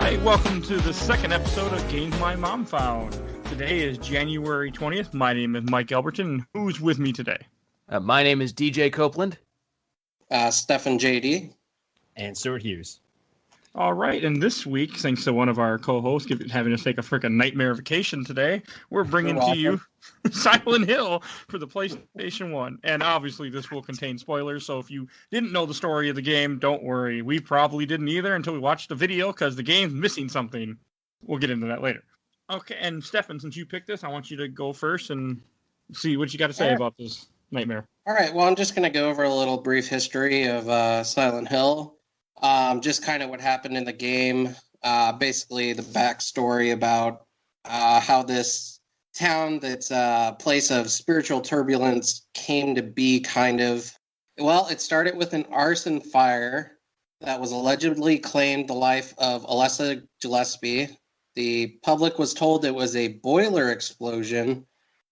right, welcome to the second episode of Games My Mom Found. Today is January 20th. My name is Mike Alberton. Who's with me today? My name is DJ Copeland. Stefan JD. And Stuart Hughes. All right, and this week, thanks to one of our co-hosts having to take a freaking nightmare vacation today, we're bringing to you Silent Hill for the PlayStation 1. And obviously, this will contain spoilers, so if you didn't know the story of the game, don't worry. We probably didn't either until we watched the video, because the game's missing something. We'll get into that later. Okay, and Stefan, since you picked this, I want you to go first and see what you got to say about this nightmare. All right, well, I'm just going to go over a little brief history of Silent Hill. Just kind of what happened in the game. Basically, the backstory about how this town that's a place of spiritual turbulence came to be kind of... Well, it started with an arson fire that was allegedly claimed the life of Alessa Gillespie. The public was told it was a boiler explosion,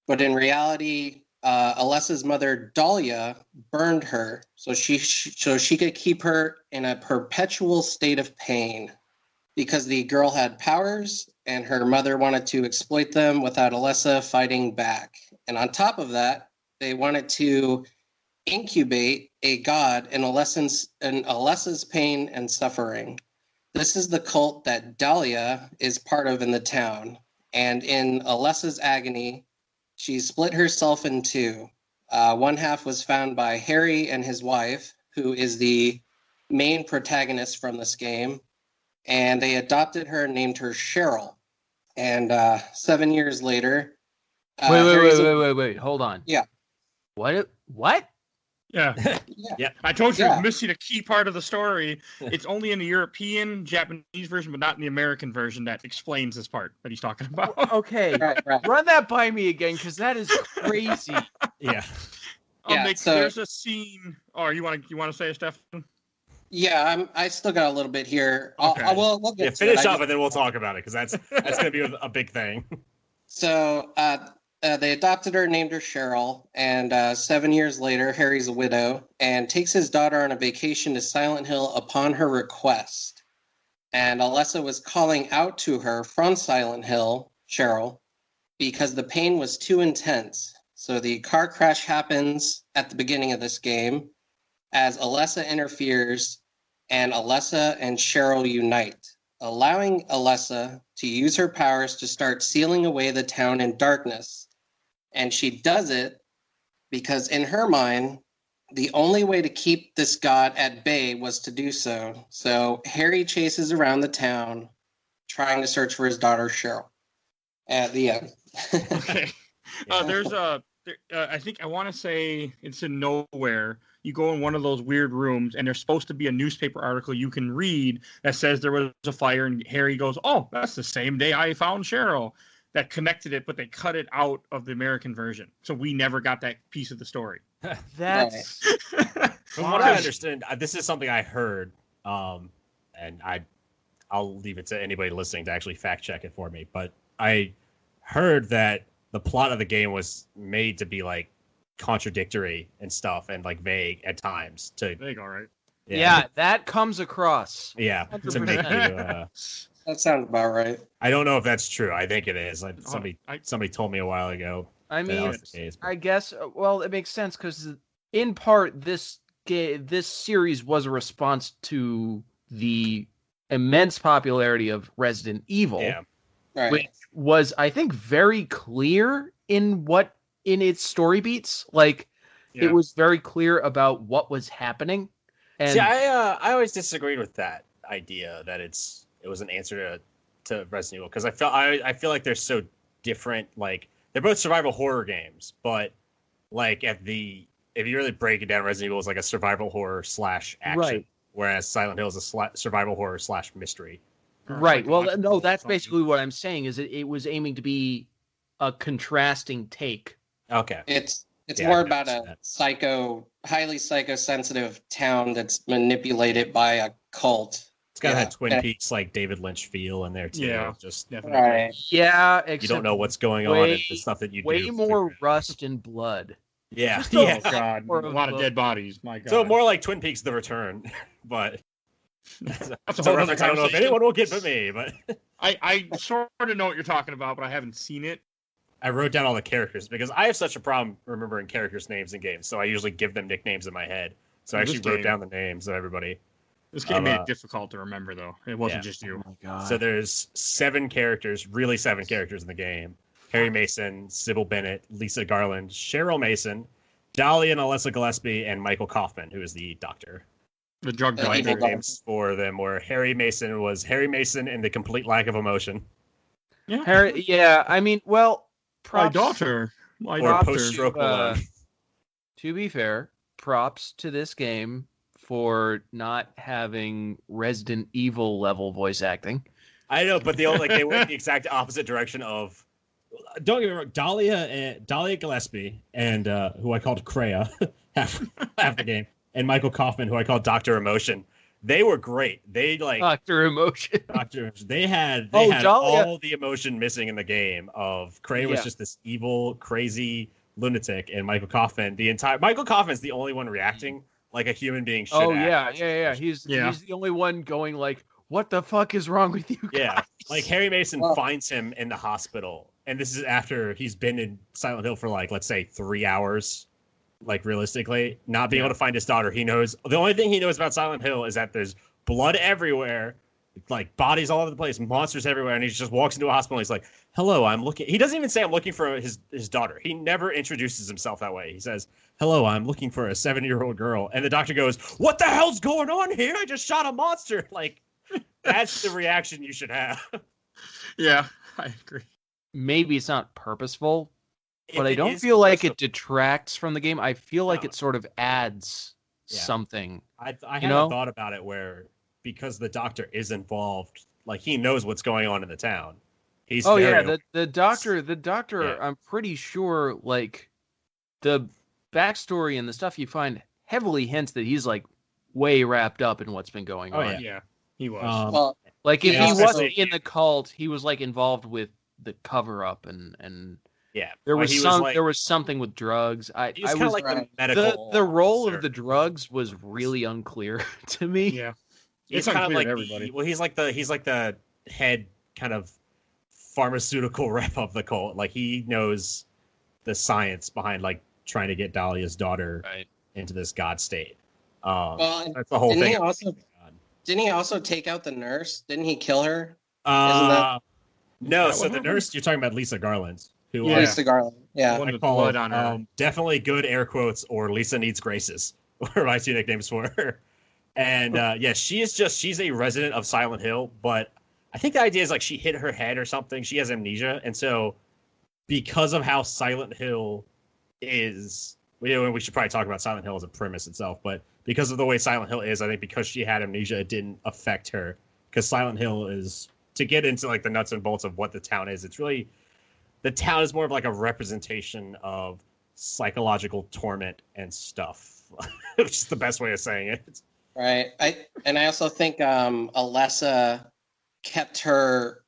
but in reality... Alessa's mother, Dahlia, burned her so she could keep her in a perpetual state of pain because the girl had powers and her mother wanted to exploit them without Alessa fighting back. And on top of that, they wanted to incubate a god in Alessa's pain and suffering. This is the cult that Dahlia is part of in the town. And in Alessa's agony, she split herself in two. One half was found by Harry and his wife, who is the main protagonist from this game, and they adopted her and named her Cheryl. And 7 years later... Wait, hold on. Yeah. What? Yeah. Yeah. I told you, it's missing a key part of the story. It's only in the European, Japanese version, but not in the American version that explains this part that he's talking about. Okay, Right. run that by me again, because that is crazy. Yeah. There's a scene... Oh, you want to say it, Stefan? Yeah, I still got a little bit here. Okay. We'll get to finish it. up and then we'll talk about it, because that's going to be a big thing. So they adopted her, named her Cheryl, and 7 years later, Harry's a widow and takes his daughter on a vacation to Silent Hill upon her request. And Alessa was calling out to her from Silent Hill, Cheryl, because the pain was too intense. So the car crash happens at the beginning of this game as Alessa interferes and Alessa and Cheryl unite, allowing Alessa to use her powers to start sealing away the town in darkness. And she does it because in her mind, the only way to keep this god at bay was to do so. So Harry chases around the town trying to search for his daughter, Cheryl. At the end. Okay. I think I want to say it's in Nowhere. You go in one of those weird rooms, and there's supposed to be a newspaper article you can read that says there was a fire, and Harry goes, "Oh, that's the same day I found Cheryl." That connected it, but they cut it out of the American version. So we never got that piece of the story. That's... From what I understand, this is something I heard, and I'll leave it to anybody listening to actually fact check it for me. But I heard that the plot of the game was made to be like contradictory and stuff, and like vague at times. Vague, all right. Yeah, that comes across. Yeah, to make you... That sounds about right. I don't know if that's true. I think it is. Like somebody told me a while ago. I mean, that was the case, but... I guess, well, it makes sense because in part this series was a response to the immense popularity of Resident Evil, Right. which was, I think, very clear in its story beats. Like, it was very clear about what was happening. And see, I always disagreed with that idea that it was an answer to Resident Evil, because I feel like they're so different. Like, they're both survival horror games, but like if you really break it down, Resident Evil is like a survival horror / action, right, whereas Silent Hill is a survival horror / mystery. Right. Well, no, that's basically what I'm saying. Is it was aiming to be a contrasting take. Okay. It's more about a highly psychosensitive town that's manipulated by a cult. It's got that Twin Peaks like David Lynch feel in there too. Yeah, just definitely. Right. Yeah, you don't know what's going on. It's the stuff that you way do. more rust and blood. Yeah. Oh God, a lot of dead bodies. My God. So more like Twin Peaks: The Return, but That's a It's a whole other reference I don't know if conversation. anyone will get but me, but I sort of know what you're talking about, but I haven't seen it. I wrote down all the characters because I have such a problem remembering characters' names in games, so I usually give them nicknames in my head. So I Well, this actually wrote game- down the names of everybody. This game made it difficult to remember, though. It wasn't yeah. just you. Oh my god. So there's 7 characters, really 7 characters in the game. Harry Mason, Sybil Bennett, Lisa Garland, Cheryl Mason, Dahlia and Alyssa Gillespie, and Michael Kaufman, who is the doctor. The drug Yeah, My dealer. nicknames for them were Harry Mason was Harry Mason and the complete lack of emotion, Yeah. Harry, yeah, I mean, well, My props, daughter. My or doctor. post-stroke Uh, alone. To be fair, props to this game for not having Resident Evil level voice acting. I know, but they went the exact opposite direction of. Don't get me wrong, Dahlia Gillespie and who I called Kreia half the game, and Michael Kaufman, who I called Dr. Emotion. They were great. They Dr. Emotion. Dr. Emotion. They had Dahlia. all the emotion missing in the game. Of Kreia was Yeah. just this evil, crazy lunatic, and Michael Kaufman's the only one reacting like a human being should. Oh act. yeah. He's the only one going like, "What the fuck is wrong with you guys?" Yeah, like Harry Mason Well- finds him in the hospital, and this is after he's been in Silent Hill for like, let's say, 3 hours. Like realistically, not being able to find his daughter. He knows the only thing he knows about Silent Hill is that there's blood everywhere, like bodies all over the place, monsters everywhere, and he just walks into a hospital. And he's like, "Hello, I'm looking." He doesn't even say I'm looking for his daughter. He never introduces himself that way. He says, "Hello, I'm looking for a 7-year-old girl," and the doctor goes, "What the hell's going on here? I just shot a monster." Like, that's the reaction you should have. Yeah, I agree. Maybe it's not purposeful, but If I it don't is feel like purposeful- it detracts from the game. I feel like No. it sort of adds Yeah. something. I You hadn't know? thought about it where because the doctor is involved, like he knows what's going on in the town. He's Oh very yeah, the doctor. Yeah. I'm pretty sure like the backstory and the stuff you find heavily hints that he's like way wrapped up in what's been going Oh, on. Yeah, he was. Well, Like if Yeah, he also- wasn't in the cult, he was like involved with the cover up and yeah. there Like, was he there was something with drugs. He was I kind of was like the right. medical. the role officer. of the drugs was really unclear to me. Yeah, He's it's kind of unclear like to everybody. well, he's like the head kind of pharmaceutical rep of the cult. Like he knows the science behind like trying to get Dahlia's daughter Right. into this god state. well, That's the whole didn't thing. he also take out the nurse? Didn't he kill her? No, that so what the happened? nurse you're talking about Lisa Garland, who Yeah. Lisa Garland. Yeah. One I with call blood on her. definitely good air quotes or Lisa needs graces were my 2 nicknames for her. And yeah, she's a resident of Silent Hill, but I think the idea is like she hit her head or something. She has amnesia, and so because of how Silent Hill is, we should probably talk about Silent Hill as a premise itself, but because of the way Silent Hill is, I think because she had amnesia, it didn't affect her. Because Silent Hill is, to get into like the nuts and bolts of what the town is, it's really, the town is more of like a representation of psychological torment and stuff, which is the best way of saying it. Right. I also think Alessa kept her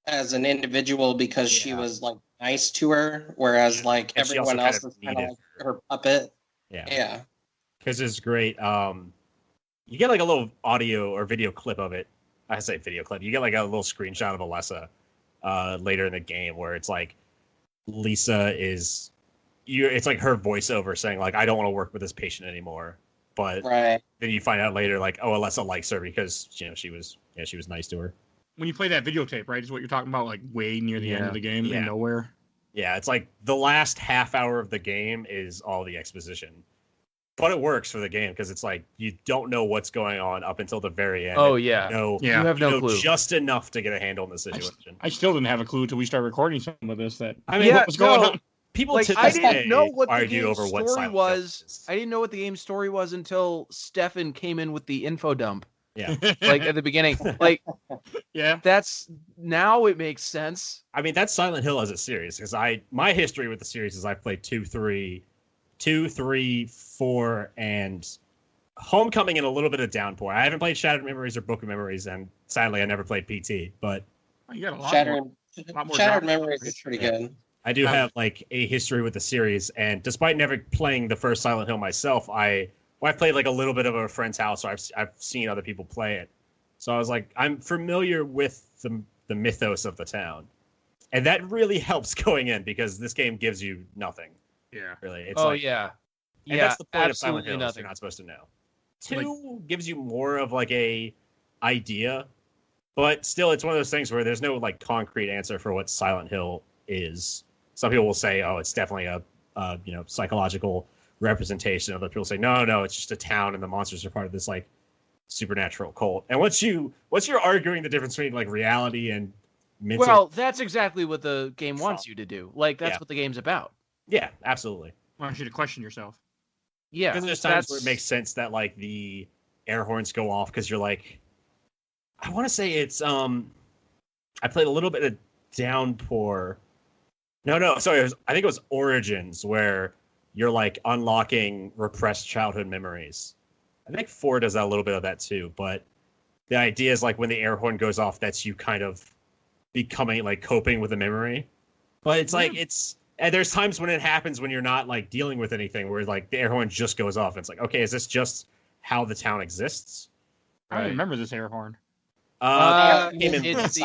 as an individual because she Yeah. was like nice to her, whereas like And she also everyone kind else of was kind of needed like her puppet. Yeah. Yeah. Because it's great. You get like a little audio or video clip of it. I say video clip. You get like a little screenshot of Alessa later in the game where it's like Lisa is it's like her voiceover saying like, I don't want to work with this patient anymore. But Right. then you find out later like, oh, Alessa likes her because she was nice to her. When you play that videotape, right, is what you're talking about, like way near the end of the game Yeah. in nowhere. Yeah, it's like the last half hour of the game is all the exposition. But it works for the game because it's like you don't know what's going on up until the very end. Oh yeah. No, Yeah. You have no clue. just enough to get a handle on the situation. I still didn't have a clue until we started recording some of this. That I mean, Yeah, what was going no. on? People Like to I this didn't day know what the argue game's over what story Silent Hill was. is. I didn't know what the game's story was until Stefan came in with the info dump. Yeah, Like at the beginning. Like Yeah, that's now it makes sense. I mean that's Silent Hill as a series because my history with the series is I've played 2, 3, 4, and Homecoming and a little bit of Downpour. I haven't played Shattered Memories or Book of Memories, and sadly I never played PT. But you got a lot Shattered, lot more Shattered drama. Memories is pretty Yeah. good. I do have like a history with the series, and despite never playing the first Silent Hill myself, I've played like a little bit of a friend's house, or I've seen other people play it. So I was like, I'm familiar with the mythos of the town. And that really helps going in because this game gives you nothing. Yeah. Really. It's yeah. And Yeah, that's the point of Silent absolutely Hill. nothing. You're not supposed to know. 2 gives you more of like a idea, but still it's one of those things where there's no like concrete answer for what Silent Hill is. Some people will say, oh, it's definitely a psychological representation. Other people say, no, it's just a town and the monsters are part of this like supernatural cult. And once you're arguing the difference between like reality and mental... Well, that's exactly what the game wants you to do. Like, that's what the game's about. Yeah, absolutely. I want you to question yourself. Yeah. Because there's times where it makes sense that like the air horns go off because you're like, I want to say it's I played a little bit of Downpour. No, sorry, I think it was Origins where you're like unlocking repressed childhood memories. I think 4 does that a little bit of that too, but the idea is like when the air horn goes off, that's you kind of becoming like coping with a memory. But it's like and there's times when it happens when you're not like dealing with anything where like the air horn just goes off. It's like, okay, is this just how the town exists? I don't remember this air horn. It's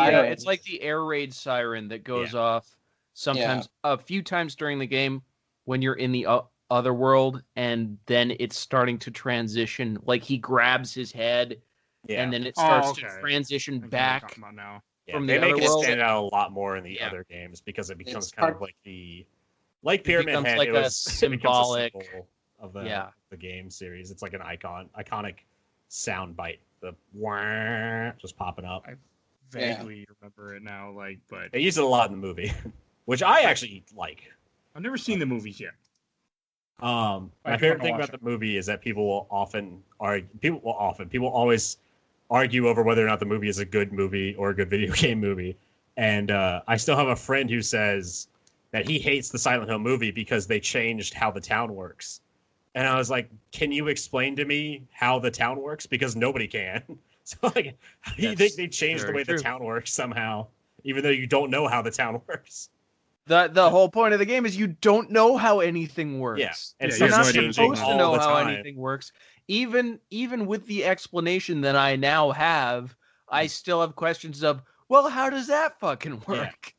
like the air raid siren that goes off sometimes a few times during the game when you're in the other world, and then it's starting to transition. Like he grabs his head, and then it starts to transition back from the other world. They make it stand out a lot more in the other games because it becomes kind of like Pyramid Head. Like it was a symbolic a symbol of the game series. It's like an iconic sound bite. The wah just popping up. I vaguely remember it now, but they use it a lot in the movie, which I actually like. I've never seen the movies yet. My favorite thing about the movie is that people always argue over whether or not the movie is a good movie or a good video game movie. And I still have a friend who says that he hates the Silent Hill movie because they changed how the town works. And I was like, can you explain to me how the town works? Because nobody can. So like, they changed the way the town works somehow, even though you don't know how the town works. The whole point of the game is you don't know how anything works. Yeah, and you're not supposed to know how anything works. Even with the explanation that I now have, I still have questions of, well, how does that fucking work? Yeah.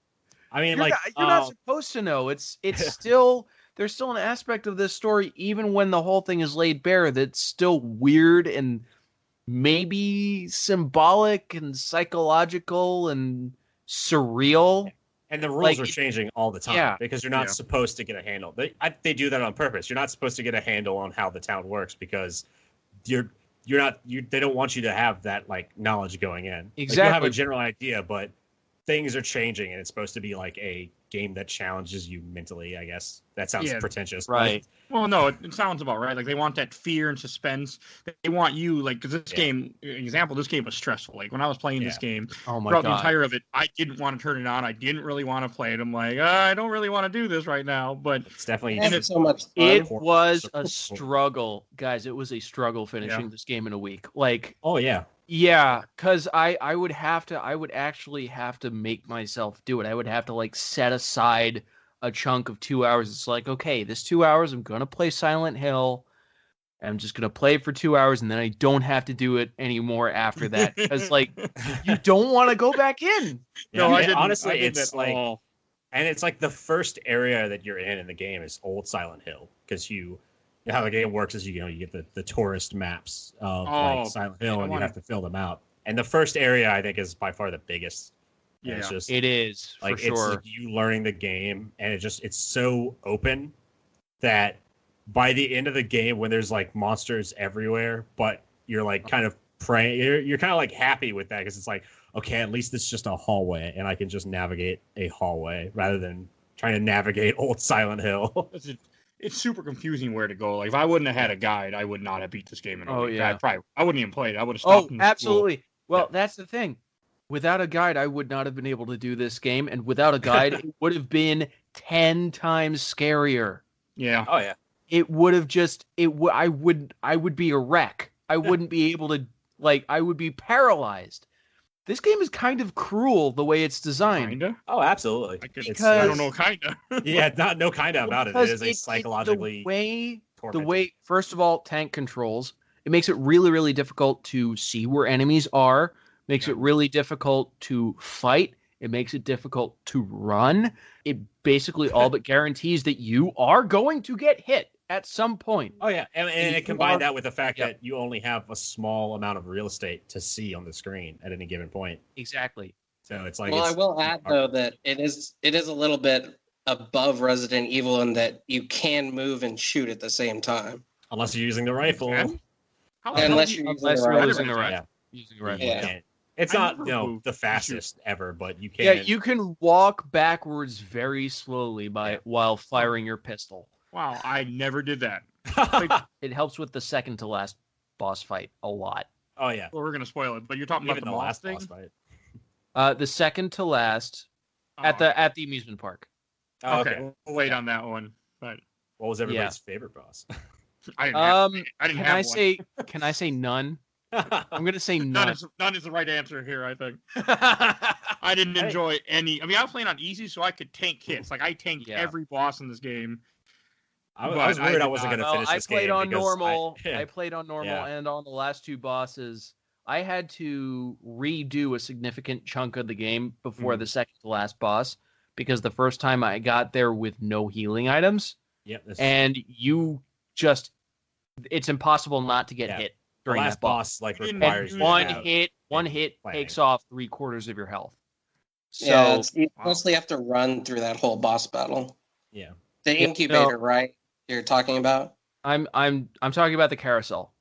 I mean, you're not supposed to know. It's still there's still an aspect of this story, even when the whole thing is laid bare, that's still weird and maybe symbolic and psychological and surreal. And the rules are changing all the time because you're not supposed to get a handle. They do that on purpose. You're not supposed to get a handle on how the town works because they don't want you to have that like knowledge going in. Exactly. You have a general idea, but things are changing, and it's supposed to be like a game that challenges you mentally, I guess. That sounds pretentious. Right. Well, no, it sounds about right. Like, they want that fear and suspense. They want you, like, because this game, this game was stressful. Like, when I was playing this game, throughout the entire of it, I didn't want to turn it on. I didn't really want to play it. I'm like, I don't really want to do this right now. But it's definitely so much fun. It was a struggle, guys. It was a struggle finishing this game in a week. Like, oh, yeah. Yeah, because I would actually have to make myself do it. I would have to like set aside a chunk of 2 hours. It's like, okay, this 2 hours, I'm going to play Silent Hill. I'm just going to play it for 2 hours, and then I don't have to do it anymore after that. Because, like, you don't want to go back in. Yeah, no, honestly, it's like, and it's like the first area that you're in the game is old Silent Hill. Because how the game works is you get the tourist maps of like Silent Hill, and you have to fill them out. And the first area, I think, is by far the biggest. Yeah, it is like for sure. It's like you learning the game, and it's so open that by the end of the game, when there's like monsters everywhere, but you're like kind of praying, you're kind of like happy with that because it's like, okay, at least it's just a hallway, and I can just navigate a hallway rather than trying to navigate old Silent Hill. It's super confusing where to go. Like, if I wouldn't have had a guide, I would not have beat this game in a week. Yeah. I wouldn't even play it. I would have stopped. Absolutely. Well, that's the thing. Without a guide, I would not have been able to do this game, and without a guide, it would have been 10 times scarier. Yeah. Oh yeah. It would have I would be a wreck. I wouldn't be able to I would be paralyzed. This game is kind of cruel the way it's designed. Kinda? Oh, absolutely. I don't know, kinda. Yeah, no kinda about it. It is a psychologically the way, first of all, tank controls. It makes it really, really difficult to see where enemies are. makes it really difficult to fight. It makes it difficult to run. It basically all but guarantees that you are going to get hit at some point. Oh yeah, and combine that with the fact that you only have a small amount of real estate to see on the screen at any given point. Exactly. So it's like. Well, I will add though that it is a little bit above Resident Evil in that you can move and shoot at the same time. Unless you're using the rifle. Unless you're using the rifle. Yeah. It's not the fastest ever, but you can. Yeah, you can walk backwards very slowly while firing your pistol. Wow, I never did that. It helps with the second to last boss fight a lot. Oh yeah. Well, we're gonna spoil it, but you're talking about the last thing. Boss fight. The second to last at the amusement park. Oh, okay. We'll wait on that one. But what was everybody's favorite boss? I didn't have one. Can I say none? I'm gonna say none. None is the right answer here, I think. I didn't enjoy any. I mean, I was playing on easy, so I could tank hits. Like I tanked every boss in this game. I was worried I wasn't gonna finish this game. I played on normal. I played on normal, and on the last two bosses, I had to redo a significant chunk of the game before the second to last boss, because the first time I got there with no healing items. Yep. And it's impossible not to get hit during the last that boss. Like requires one hit takes off 3/4 of your health. So you mostly have to run through that whole boss battle. Yeah. The incubator, right? You're talking about? I'm talking about the carousel.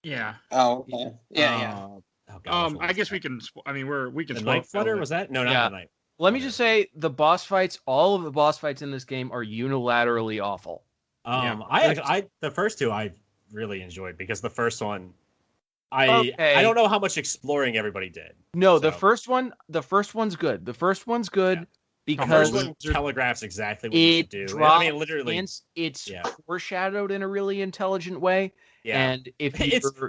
Yeah. Oh, okay. Yeah. I guess we can. I mean, we can. The Night Flutter was that? No, not the Night. Let me just say, the boss fights, all of the boss fights in this game are unilaterally awful. The first two I really enjoyed, because the first one, I don't know how much exploring everybody did. No, the first one's good. The first one's good because the first one telegraphs exactly what you should do. I mean, literally, it's foreshadowed in a really intelligent way. Yeah. And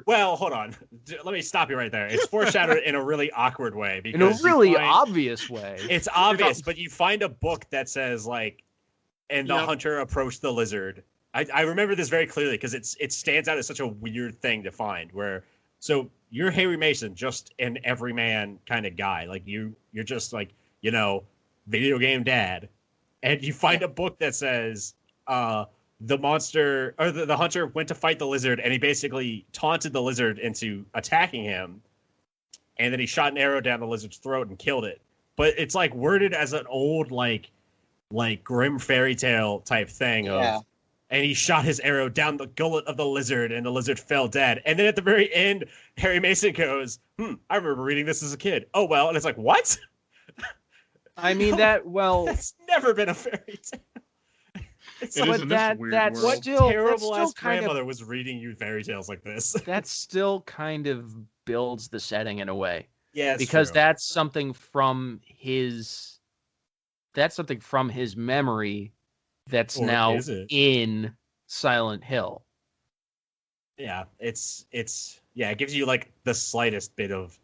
hold on. Let me stop you right there. It's foreshadowed in a really awkward way. In a really obvious way. It's obvious, but you find a book that says, like, and the hunter approached the lizard. I remember this very clearly because it stands out as such a weird thing to find. So you're Harry Mason, just an everyman kind of guy. Like, you're just like, video game dad. And you find a book that says, the monster or the hunter went to fight the lizard, and he basically taunted the lizard into attacking him, and then he shot an arrow down the lizard's throat and killed it. But it's like worded as an old like grim fairy tale type thing and he shot his arrow down the gullet of the lizard, and the lizard fell dead. And then at the very end, Harry Mason goes, I remember reading this as a kid. Oh well. And it's like, what? I mean, that's never been a fairy tale. What terrible ass grandmother was reading you fairy tales like this? That still kind of builds the setting in a way. Yeah, because that's something from his memory that's now in Silent Hill. Yeah, it gives you like the slightest bit of.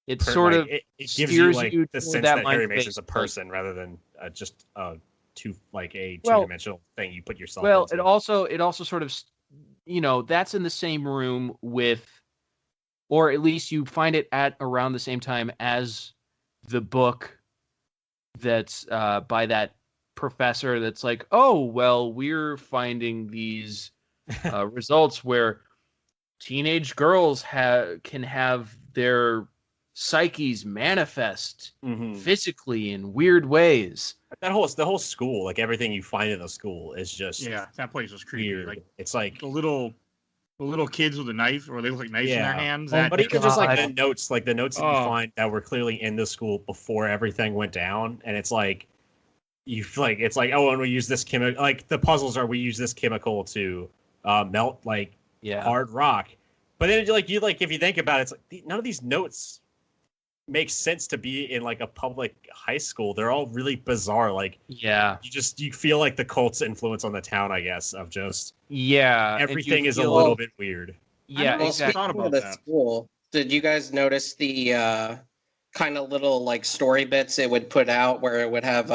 It gives you like the sense that Harry Mason's a person rather than just a two-dimensional thing you put yourself into. it also sort of, that's in the same room with, or at least you find it at around the same time as the book that's by that professor that's like, oh, well, we're finding these results where teenage girls can have their psyches manifest physically in weird ways. The whole school, like everything you find in the school, is just that place was creepy. Weird. Like it's like the little kids with a knife, or they look like knives in their hands. But even just like the notes that you find that were clearly in the school before everything went down, and it's like it's like, oh, and we use this chemical. Like the puzzles are, we use this chemical to melt hard rock. But then if you think about it, it's like none of these notes makes sense to be in like a public high school. They're all really bizarre. Like, you feel like the cult's influence on the town, I guess, of just everything is a little bit weird. Yeah, exactly. Speaking of the school, did you guys notice the kind of little like story bits it would put out where it would have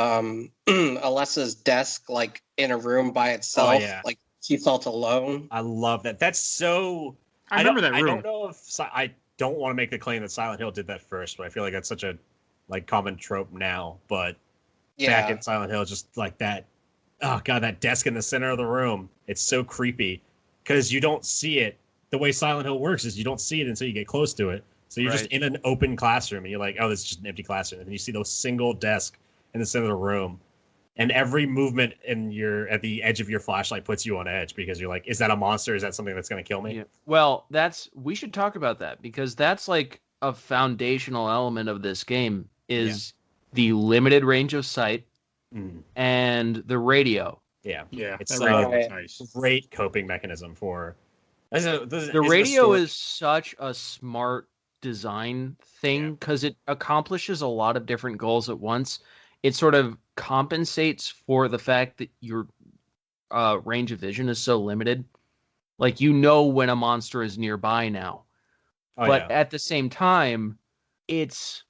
Alessa's desk like in a room by itself, like she felt alone? I love that. That's so. I remember that room. I don't know if don't want to make the claim that Silent Hill did that first, but I feel like that's such a common trope now. But back in Silent Hill, just like that, oh god, that desk in the center of the room, it's so creepy because you don't see it. The way Silent Hill works is you don't see it until you get close to it. So you're just in an open classroom and you're like, oh, this is just an empty classroom. And then you see those single desk in the center of the room. And every movement at the edge of your flashlight puts you on edge because you're like, is that a monster? Is that something that's going to kill me? Yeah. Well, we should talk about that because that's like a foundational element of this game is the limited range of sight and the radio. Yeah. It's nice. Great coping mechanism for... The radio is such a smart design thing because it accomplishes a lot of different goals at once. It sort of compensates for the fact that your range of vision is so limited. Like, you know when a monster is nearby now. But at the same time, it's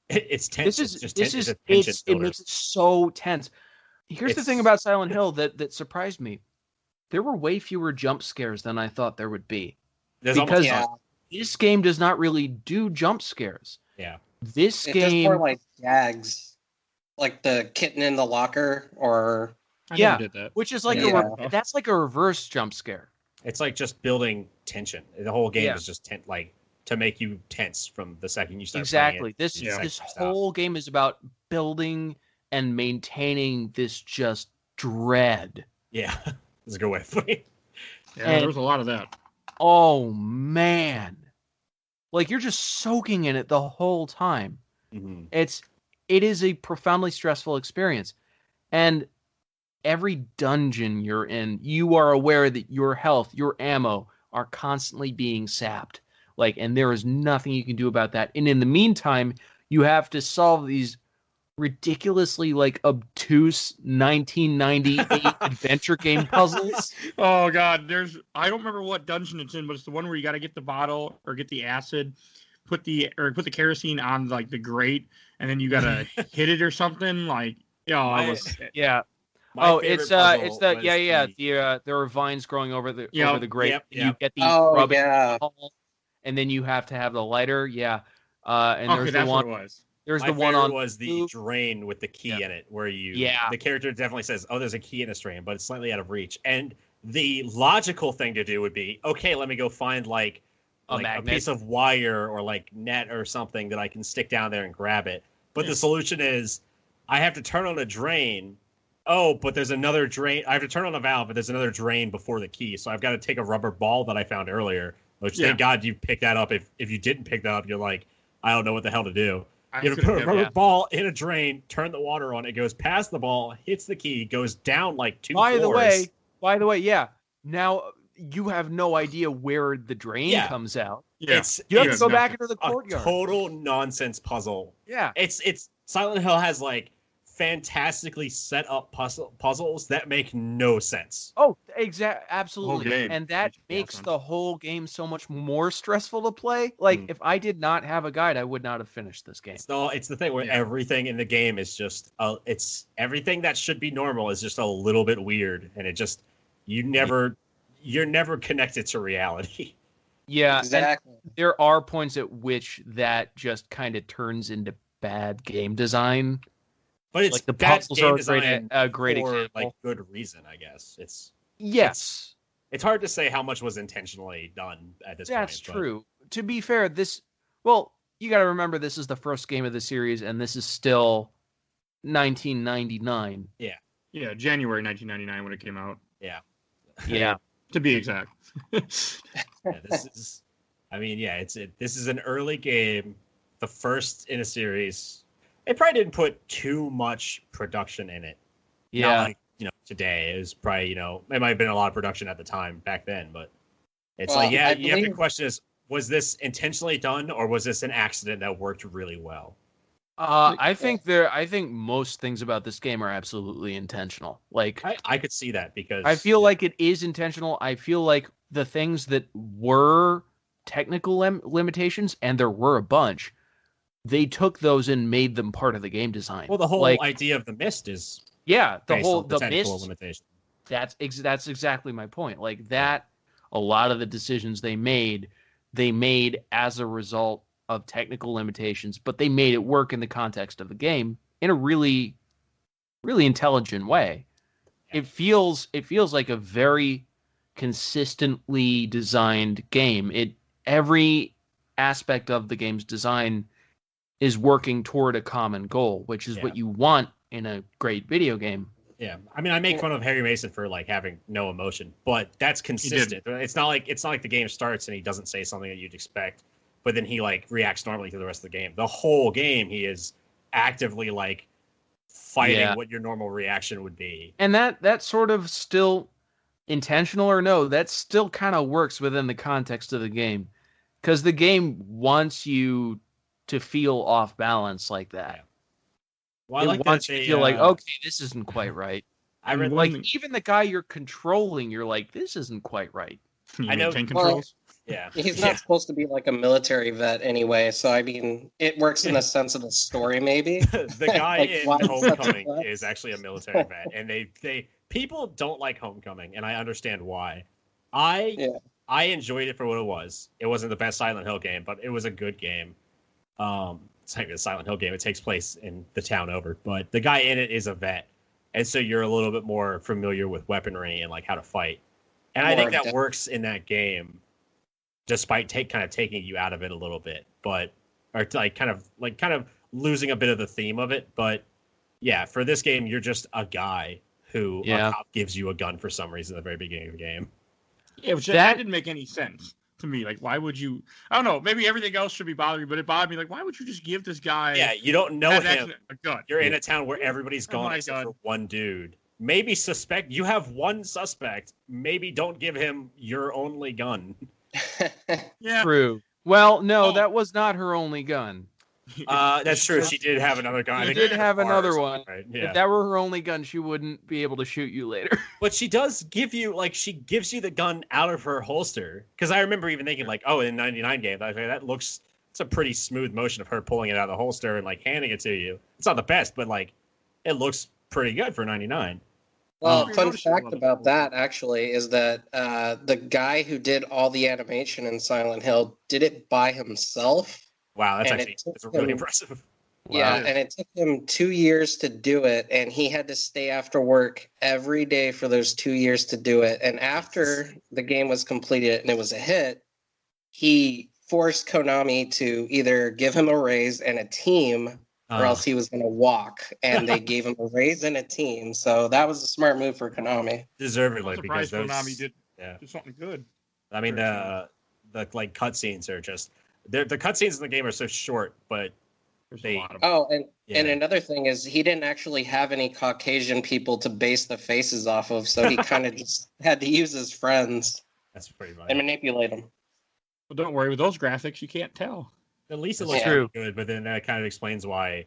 tense. It makes it so tense. Here's the thing about Silent Hill that surprised me. There were way fewer jump scares than I thought there would be. Because this game does not really do jump scares. Yeah. It does more like gags. Like the kitten in the locker or... I never did that. Which is like that's like a reverse jump scare. It's like just building tension. The whole game is just to make you tense from the second you start playing it. This whole game is about building and maintaining this just dread. Yeah. That's a good way to put it. Yeah, there was a lot of that. Oh, man. Like, you're just soaking in it the whole time. Mm-hmm. It is a profoundly stressful experience. And every dungeon you're in, you are aware that your health, your ammo are constantly being sapped. Like, and there is nothing you can do about that. And in the meantime, you have to solve these ridiculously obtuse 1998 adventure game puzzles. Oh god, I don't remember what dungeon it's in, but it's the one where you got to get the bottle or get the acid, put the kerosene on the grate, and then you got to hit it or something. There are vines growing over the grate. Yep. You get the and then you have to have the lighter. And there's the one. What it was. There's My the one on was the drain with the key in it, where the character definitely says, "Oh, there's a key in this drain," but it's slightly out of reach. And the logical thing to do would be, okay, let me go find a piece of wire or net or something that I can stick down there and grab it. But the solution is, I have to turn on a drain. Oh, but there's another drain. I have to turn on a valve, but there's another drain before the key. So I've got to take a rubber ball that I found earlier. Which thank God you picked that up. If you didn't pick that up, you're like, I don't know what the hell to do. You have to put a rubber ball in a drain, turn the water on, it goes past the ball, hits the key, goes down 2 floors. By the way, now you have no idea where the drain comes out. Yeah. You have to go back into the courtyard. A total nonsense puzzle. Yeah. It's Silent Hill has fantastically set up puzzles that make no sense. Oh, absolutely. And that makes the whole game so much more stressful to play. If I did not have a guide, I would not have finished this game. It's the thing where everything in the game is just it's everything that should be normal is just a little bit weird, and it just you're never connected to reality. Yeah, exactly. There are points at which that just kind of turns into bad game design. But it's the puzzles are a great for example. Good reason, I guess. It's hard to say how much was intentionally done at this point. That's true. To be fair, you got to remember this is the first game of the series, and this is still 1999. Yeah. Yeah, January 1999 when it came out. Yeah. Yeah. To be exact. This is an early game, the first in a series. They probably didn't put too much production in it. Yeah. Not today. It was probably, it might have been a lot of production at the time back then, but it's you have to question was this intentionally done or was this an accident that worked really well? I think most things about this game are absolutely intentional. I could see that because I feel like it is intentional. I feel like the things that were technical limitations, and there were a bunch, they took those and made them part of the game design. Well, the whole idea of the mist is the technical mist limitation. That's exactly my point. A lot of the decisions they made they made as a result of technical limitations, but they made it work in the context of the game in a really, really intelligent way. It feels like a very consistently designed game. Every aspect of the game's design is working toward a common goal, which is what you want in a great video game. Yeah, I mean, I make fun of Harry Mason for like having no emotion, but that's consistent. It's not like the game starts and he doesn't say something that you'd expect, but then he like reacts normally to the rest of the game. The whole game, he is actively like fighting what your normal reaction would be. And that sort of still, intentional or no, that still kind of works within the context of the game, because the game wants you to feel off balance like that. Yeah. Well, it wants you to feel like, okay, this isn't quite right. I read like even the guy you're controlling, you're like, this isn't quite right. I know tank controls. Yeah, he's not supposed to be like a military vet anyway, so I mean, it works in the sense of the story, maybe. The guy in Homecoming is actually a military vet, and they people don't like Homecoming, and I understand why. I enjoyed it for what it was. It wasn't the best Silent Hill game, but it was a good game. It's not even a Silent Hill game. It takes place in the town over, but the guy in it is a vet, and so you're a little bit more familiar with weaponry and like how to fight. And I think that works in that game, despite kind of taking you out of it a little bit, or kind of losing a bit of the theme of it. But yeah, for this game, you're just a guy who a cop gives you a gun for some reason at the very beginning of the game. Yeah, that didn't make any sense to me. Like, why would you? I don't know. Maybe everything else should be bothering me, but it bothered me. Like, why would you just give this guy? Yeah, you don't know him. A gun. You're in a town where everybody's gone except for one dude. Maybe you have one suspect. Maybe don't give him your only gun. Yeah. True. Well, no, that was not her only gun. That's true. She did have another gun. She did have another one. Right? Yeah. If that were her only gun, she wouldn't be able to shoot you later. But she does give you, she gives you the gun out of her holster. Because I remember even thinking, in 99 game, it's a pretty smooth motion of her pulling it out of the holster and, handing it to you. It's not the best, but, it looks pretty good for 99. Well, fun fact about that, actually, is that the guy who did all the animation in Silent Hill did it by himself. Wow, that's really impressive. Yeah, and it took him 2 years to do it, and he had to stay after work every day for those 2 years to do it. And after the game was completed and it was a hit, he forced Konami to either give him a raise and a team, or else he was going to walk, and they gave him a raise and a team. So that was a smart move for Konami. Deservedly, because Konami did something good. I mean, the cutscenes are just the cutscenes in the game are so short, but and another thing is he didn't actually have any Caucasian people to base the faces off of, so he kind of just had to use his friends. That's pretty much and manipulate them. Well, don't worry, with those graphics, you can't tell. At least it looks good, but then that kind of explains why.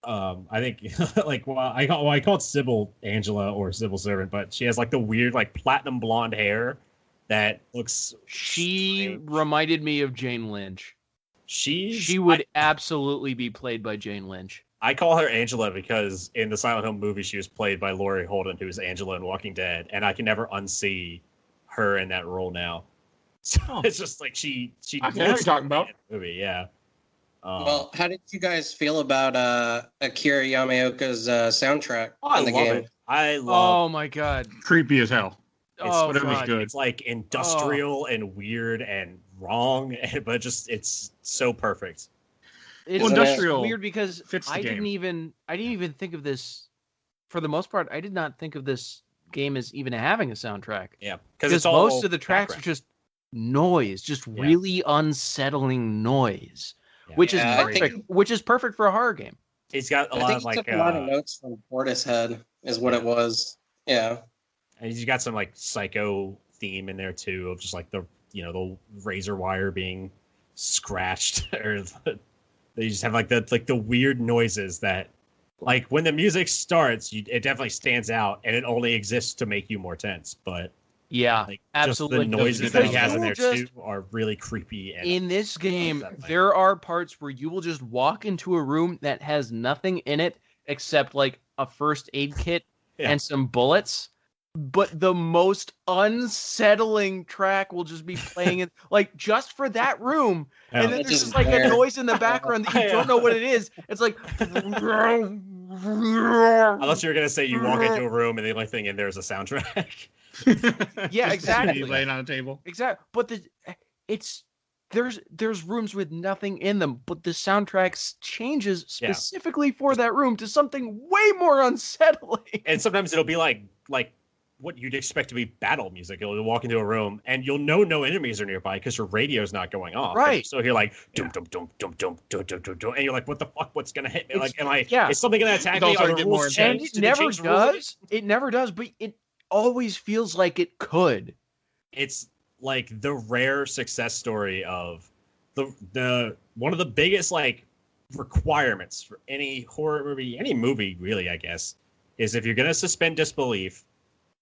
I think I call it Sybil Angela or Sybil Servant, but she has the weird platinum blonde hair that looks. She reminded me of Jane Lynch. She would absolutely be played by Jane Lynch. I call her Angela because in the Silent Hill movie she was played by Laurie Holden, who is Angela in Walking Dead, and I can never unsee her in that role now. So it's just she. I know what you're talking about. Movie, yeah. Well, how did you guys feel about Akira Yamaoka's soundtrack in the game? I love. Oh my god, creepy as hell. It was good. It's industrial and weird and wrong, but it's so perfect. It's industrial. Weird because I didn't even think of this. For the most part, I did not think of this game as even having a soundtrack. Yeah, because most of the tracks are just noise, just really unsettling noise. Yeah. Which is perfect. Which is perfect for a horror game. He's got a lot of took a lot of notes from Portishead, is what it was. Yeah, and he's got some psycho theme in there too, of just the razor wire being scratched, or they just have the weird noises that when the music starts, it definitely stands out, and it only exists to make you more tense, but. Yeah, absolutely. Just the noises that he has in there too are really creepy. And in this game, there are parts where you will just walk into a room that has nothing in it except a first aid kit and some bullets, but the most unsettling track will just be playing it like just for that room. Yeah. And then It's there's just just like there. a noise in the background that you don't know what it is. It's like Unless you're gonna say you walk into a room and the only thing in there is a soundtrack. Yeah, Just exactly. CD laying on a table. Exactly. But there's rooms with nothing in them, but the soundtrack changes specifically for that room to something way more unsettling. And sometimes it'll be like what you'd expect to be battle music. You'll walk into a room and you'll know no enemies are nearby because your radio's not going off. Right. So you're like, dum dum dum dum dum dum dum dum dum, and you're like, what the fuck? What's gonna hit me? It's- Like, am I? yeah. Is something gonna attack It's me? also Are gonna the get more rules And changed? it Did they never change the rules? does. It never does, but it always feels like it could. It's like the rare success story of the one of the biggest like requirements for any horror movie, any movie really, I guess, is if you're gonna suspend disbelief,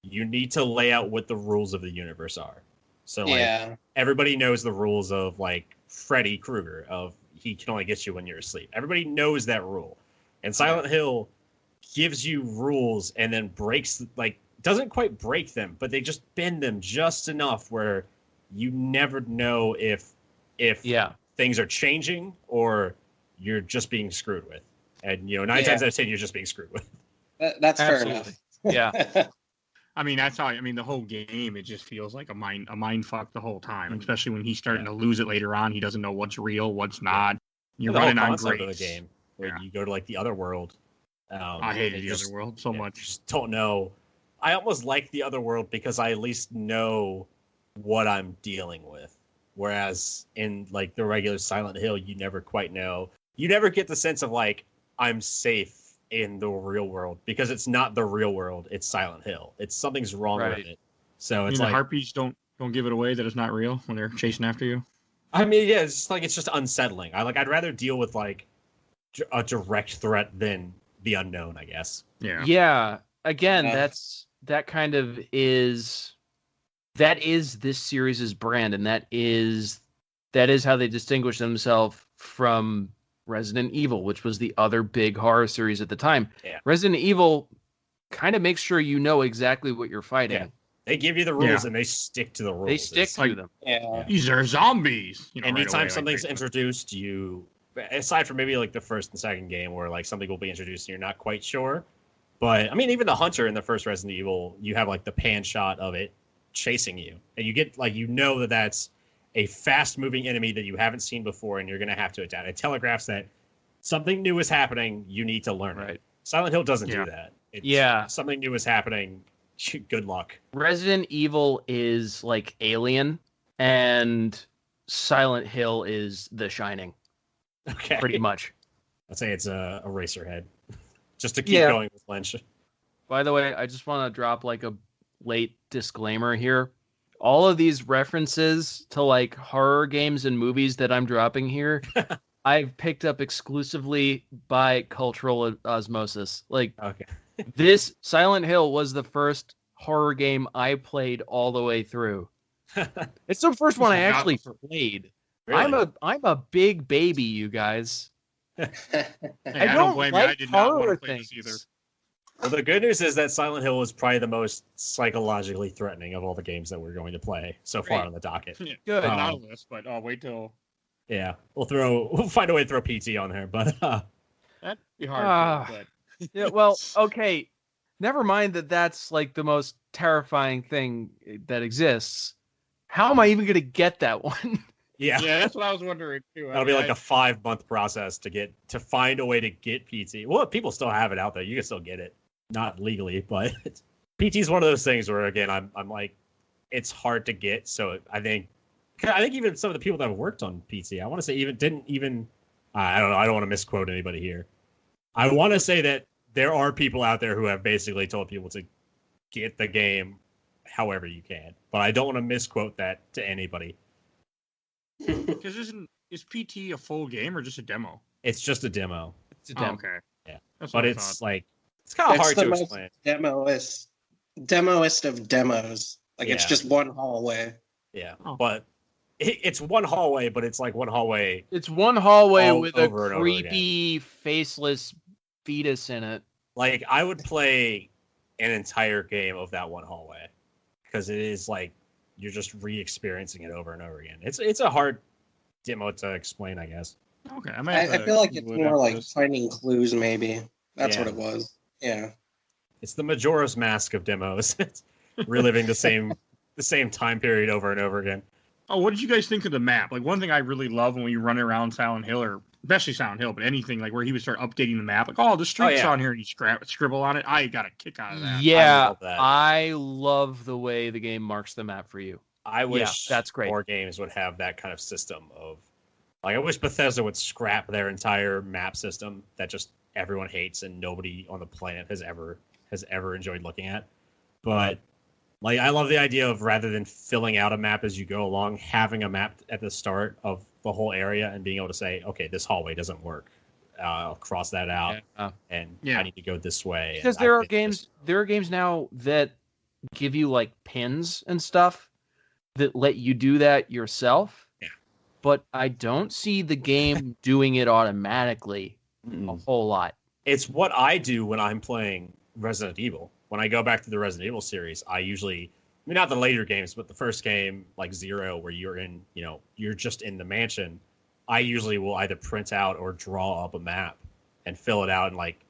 you need to lay out what the rules of the universe are. So like everybody knows the rules of like Freddy Krueger of he can only get you when you're asleep. Everybody knows that rule. And Silent Hill gives you rules and then breaks like doesn't quite break them, but they just bend them just enough where you never know if things are changing or you're just being screwed with. And you know, 9 times out of 10 you're just being screwed with. That's fair enough. Yeah. I mean, that's how. I mean, the whole game, it just feels like a mind fuck the whole time. Especially when he's starting to lose it later on. He doesn't know what's real, what's not. You're The whole running on concept grace. of the game where you go to like the other world. I hated the other world so You much. just don't know. I almost like the other world because I at least know what I'm dealing with. Whereas in like the regular Silent Hill, you never quite know. You never get the sense of like I'm safe in the real world because it's not the real world. It's Silent Hill. It's something's wrong with it. So it's the like harpies don't give it away that it's not real when they're chasing after you. I mean, yeah, it's just unsettling. I'd rather deal with like a direct threat than the unknown, I guess. Yeah. Yeah. Again, that is this series' brand, and that is how they distinguish themselves from Resident Evil, which was the other big horror series at the time. Yeah. Resident Evil kind of makes sure you know exactly what you're fighting. Yeah. They give you the rules and they stick to the rules. They stick to them. Yeah. These are zombies. You know, anytime right away, something's like, introduced, you aside from maybe like the first and second game where like something will be introduced and you're not quite sure. But I mean, even the hunter in the first Resident Evil, you have like the pan shot of it chasing you, and you get like that's a fast-moving enemy that you haven't seen before, and you're going to have to adapt. It telegraphs that something new is happening. You need to learn it. Silent Hill doesn't do that. Something new is happening. Good luck. Resident Evil is like Alien, and Silent Hill is The Shining. Okay. Pretty much. I'd say it's a Eraserhead. Just to keep going with Lynch. By the way, I just want to drop like a late disclaimer here. All of these references to like horror games and movies that I'm dropping here, I've picked up exclusively by cultural osmosis. Like, this Silent Hill was the first horror game I played all the way through. It's the first one I actually played. Really? I'm a big baby, you guys. Hey, I don't blame you. I did not want to play things. this either. Well, the good news is that Silent Hill is probably the most psychologically threatening of all the games that we're going to play so far on the docket. Yeah, good. Not a list, but I'll wait till. Yeah, we'll find a way to throw PT on there, but that'd be hard. But yeah, well, okay. Never mind that's like the most terrifying thing that exists. How am I even going to get that one? Yeah, that's what I was wondering too. That'll be like a 5-month process to find a way to get PT. Well, people still have it out there. You can still get it, not legally, but PT is one of those things where again, I'm like, it's hard to get. So I think even some of the people that have worked on PT, I want to say I don't know. I don't want to misquote anybody here. I want to say that there are people out there who have basically told people to get the game however you can, but I don't want to misquote that to anybody. Because is PT a full game or just a demo? It's just a demo. It's a demo. Oh, okay. Yeah. That's But it's like it's kind of hard to explain. Demoist of demos. Like it's just one hallway. Yeah. But it's one hallway, but it's like one hallway. It's one hallway with a over creepy, faceless fetus in it. Like I would play an entire game of that one hallway, because it is like you're just re-experiencing it over and over again. It's a hard demo to explain, I guess. Okay, I feel like it's more like finding clues, maybe. That's what it was. Yeah. It's the Majora's Mask of demos. It's reliving the same time period over and over again. Oh, what did you guys think of the map? Like, one thing I really love when you run around Silent Hill, or especially Silent Hill, but anything like where he would start updating the map, like, oh, the street's on here, and you scribble on it. I got a kick out of that. Yeah, I love the way the game marks the map for you. I wish that's great. More games would have that kind of system of, like, I wish Bethesda would scrap their entire map system that just everyone hates and nobody on the planet has ever enjoyed looking at. But like, I love the idea of, rather than filling out a map as you go along, having a map at the start of the whole area and being able to say, okay, this hallway doesn't work. I'll cross that out, and I need to go this way. Because there are games now that give you like pins and stuff that let you do that yourself. Yeah. But I don't see the game doing it automatically a whole lot. It's what I do when I'm playing Resident Evil. When I go back to the Resident Evil series, I usually, not the later games, but the first game, like Zero, where you're in, you're just in the mansion, I usually will either print out or draw up a map and fill it out, and like,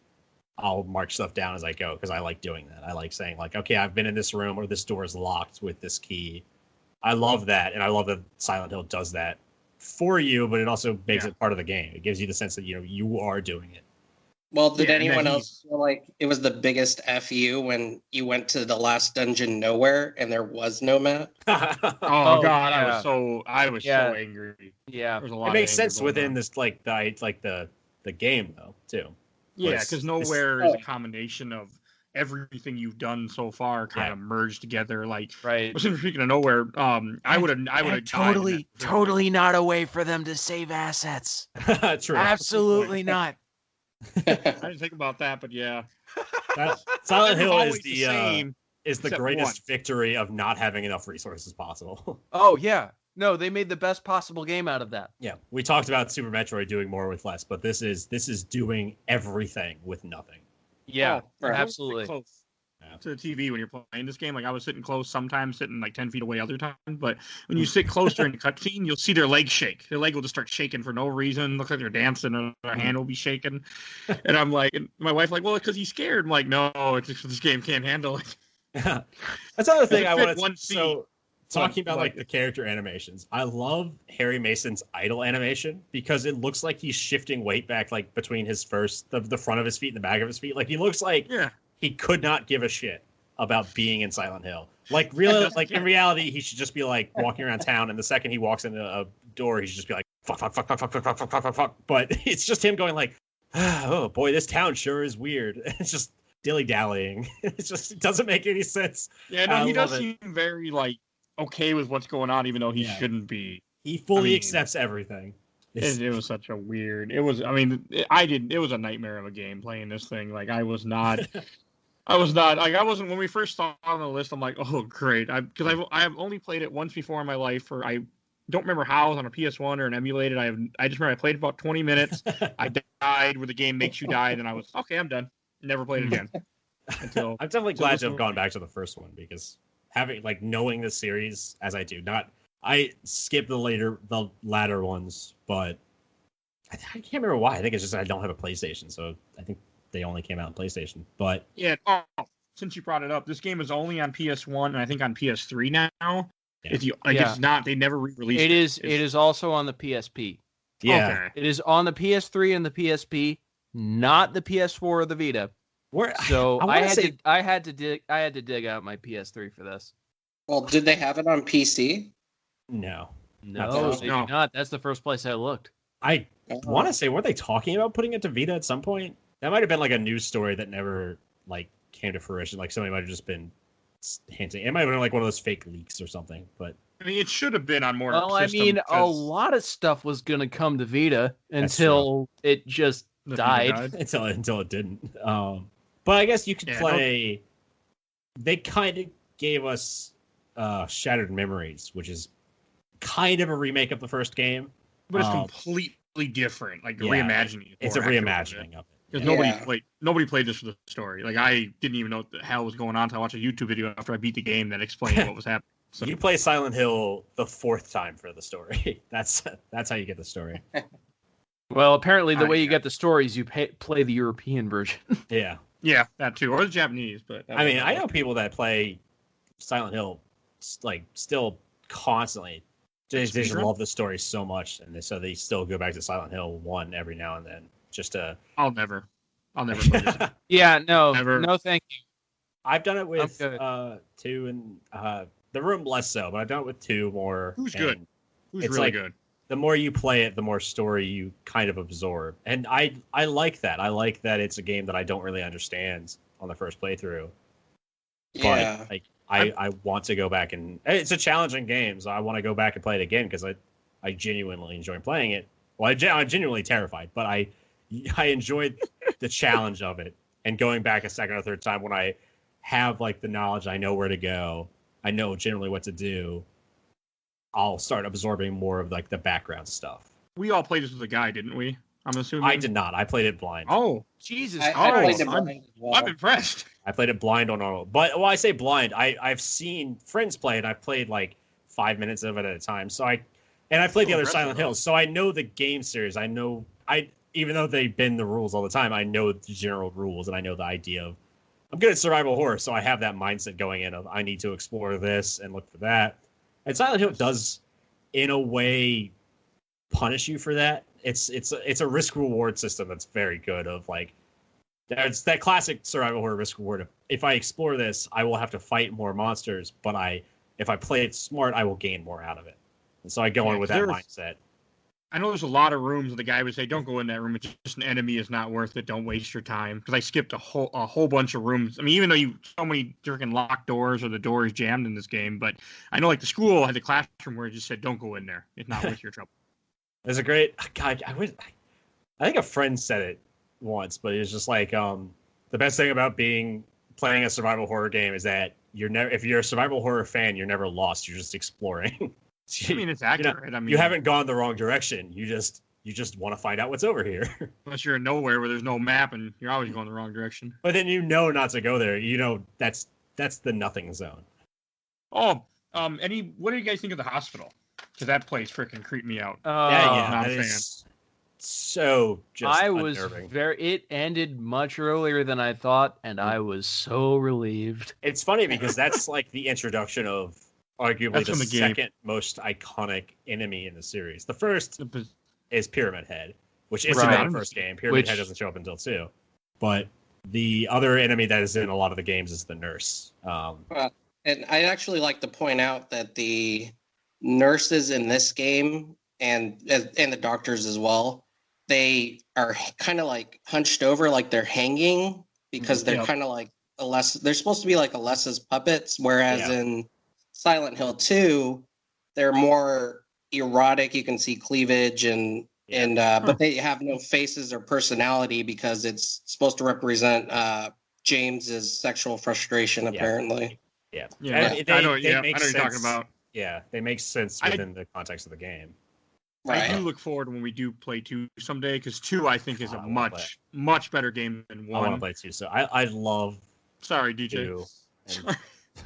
I'll mark stuff down as I go, because I like doing that. I like saying, like, okay, I've been in this room, or this door is locked with this key. I love that, and I love that Silent Hill does that for you, but it also makes it part of the game. It gives you the sense that, you are doing it. Well, did anyone else feel like it was the biggest FU when you went to the last dungeon nowhere and there was no map? Oh God, yeah. I was so angry. Yeah, it makes sense within this the game though too. Yeah, because nowhere is a combination of everything you've done so far kind of merged together. Like, right. Speaking of nowhere, I would have totally not a way for them to save assets. True. Absolutely not. I didn't think about that, but yeah. Silent Hill is the greatest victory of not having enough resources possible. Oh yeah. No, they made the best possible game out of that. Yeah. We talked about Super Metroid doing more with less, but this is doing everything with nothing. Yeah, absolutely. Close to the TV when you're playing this game. Like, I was sitting close, sometimes sitting like 10 feet away other times. But when you sit close during the cutscene, you'll see their leg shake. Their leg will just start shaking for no reason. Looks like they're dancing, and their hand will be shaking. And I'm like, and my wife's like, well, it's because he's scared. I'm like, no, it's just this game can't handle it. That's another thing I wanted to see. So, talking about like the character animations, I love Harry Mason's idle animation because it looks like he's shifting weight back, like between his the front of his feet and the back of his feet. Like, he looks like he could not give a shit about being in Silent Hill. Like, really, like in reality, he should just be like walking around town, and the second he walks into a door, he should just be like fuck. But it's just him going like, oh boy, this town sure is weird. It's just dilly-dallying. It doesn't make any sense. Yeah, no, he does seem very like okay with what's going on, even though he shouldn't be. He fully accepts everything. It was such a weird. It was. I mean, it was a nightmare of a game playing this thing. Like, I was not. Like, I wasn't when we first saw it on the list. I'm like, oh great, because I've only played it once before in my life. Or I don't remember how. It was on a PS1 or an emulated. I just remember I played about 20 minutes. I died where the game makes you die, and I was okay. I'm done. Never played it again. I'm definitely glad to have gone back to the first one, because knowing the series as I do, I skipped the latter ones, but I can't remember why. I think it's just I don't have a PlayStation, so I think they only came out on PlayStation. But yeah, since you brought it up, this game is only on PS1 and I think on PS3 now. Yeah. If you it's not, they never re-released it. It is also on the PSP. Yeah, okay. It is on the PS3 and the PSP, not the PS4 or the Vita. So I had to dig out my PS3 for this. Well, did they have it on PC? No, they do not. That's the first place I looked. I want to say, weren't they talking about putting it to Vita at some point? That might have been like a news story that never like came to fruition. Like, somebody might have just been hinting. It might have been like one of those fake leaks or something. But I mean, it should have been on more. Well, I mean, a lot of stuff was going to come to Vita until it just died. Until it didn't. But I guess you could play. They kind of gave us Shattered Memories, which is kind of a remake of the first game, but it's completely different. Like reimagining. It's a reimagining of it. Because nobody played this for the story. Like, I didn't even know what the hell was going on until I watched a YouTube video after I beat the game that explained what was happening. So you play Silent Hill the 4th time for the story. That's how you get the story. Well, apparently the way you get the stories, you play the European version. Yeah. Yeah, that too, or the Japanese. But I mean, I know people that play Silent Hill like still constantly. They just love the story so much, and so they still go back to Silent Hill 1 every now and then just to. I'll never play this. Yeah, no, Never. no, thank you. I've done it with 2 and The Room less so, but I've done it with 2 more. Who's good? Who's it's really like, good? The more you play it, the more story you kind of absorb, and I like that. I like that it's a game that I don't really understand on the first playthrough. Yeah. But I want to go back and it's a challenging game, so I want to go back and play it again because I genuinely enjoy playing it. Well, I'm genuinely terrified, but I enjoyed the challenge of it and going back a second or third time when I have like the knowledge, I know where to go, I know generally what to do. I'll start absorbing more of like the background stuff. We all played this with a guy, didn't we? I'm assuming. I did not. I played it blind. Oh, Jesus! I played it blind as well. I'm impressed. I played it blind on normal. But I say blind. I've seen friends play it. I've played like 5 minutes of it at a time. So I played the other Silent Hills. So I know the game series. I know even though they bend the rules all the time, I know the general rules and I know the idea of I'm good at survival horror, so I have that mindset going in of I need to explore this and look for that. And Silent Hill does, in a way, punish you for that. It's a risk reward system that's very good. Of like, it's that classic survival horror risk reward. If I explore this, I will have to fight more monsters, but if I play it smart, I will gain more out of it. And so I go in with that mindset. I know there's a lot of rooms where the guy would say, "Don't go in that room. It's just an enemy. Is not worth it. Don't waste your time." Because I skipped a whole bunch of rooms. I mean, even though so many freaking locked doors or the door is jammed in this game, but I know like the school had the classroom where it just said, "Don't go in there. It's not worth your trouble." There's a great God. I think a friend said it once, but it's just like the best thing about playing a survival horror game is that if you're a survival horror fan, you're never lost. You're just exploring. I mean, it's accurate. I mean, you haven't gone the wrong direction. You just want to find out what's over here. Unless you're in nowhere where there's no map and you're always going the wrong direction. But then not to go there. That's the nothing zone. Oh, what do you guys think of the hospital? Because that place freaking creeped me out. That is so just unnerving. It ended much earlier than I thought, and I was so relieved. It's funny because that's like the introduction of arguably the second most iconic enemy in the series. The first is Pyramid Head, which isn't in the first game. Pyramid Head doesn't show up until 2. But the other enemy that is in a lot of the games is the nurse. And I'd actually like to point out that the nurses in this game and the doctors as well, they are kind of like hunched over, like they're hanging because they're kind of like they're supposed to be like Alessa's puppets, whereas in Silent Hill 2, they're more erotic. You can see cleavage but they have no faces or personality because it's supposed to represent James's sexual frustration, apparently. Yeah. I know what you're talking about. Yeah, they make sense within the context of the game. Right. I do look forward when we do play 2 someday, because 2 I think is a much better game than 1. I want to play 2, so I love. Sorry, DJ.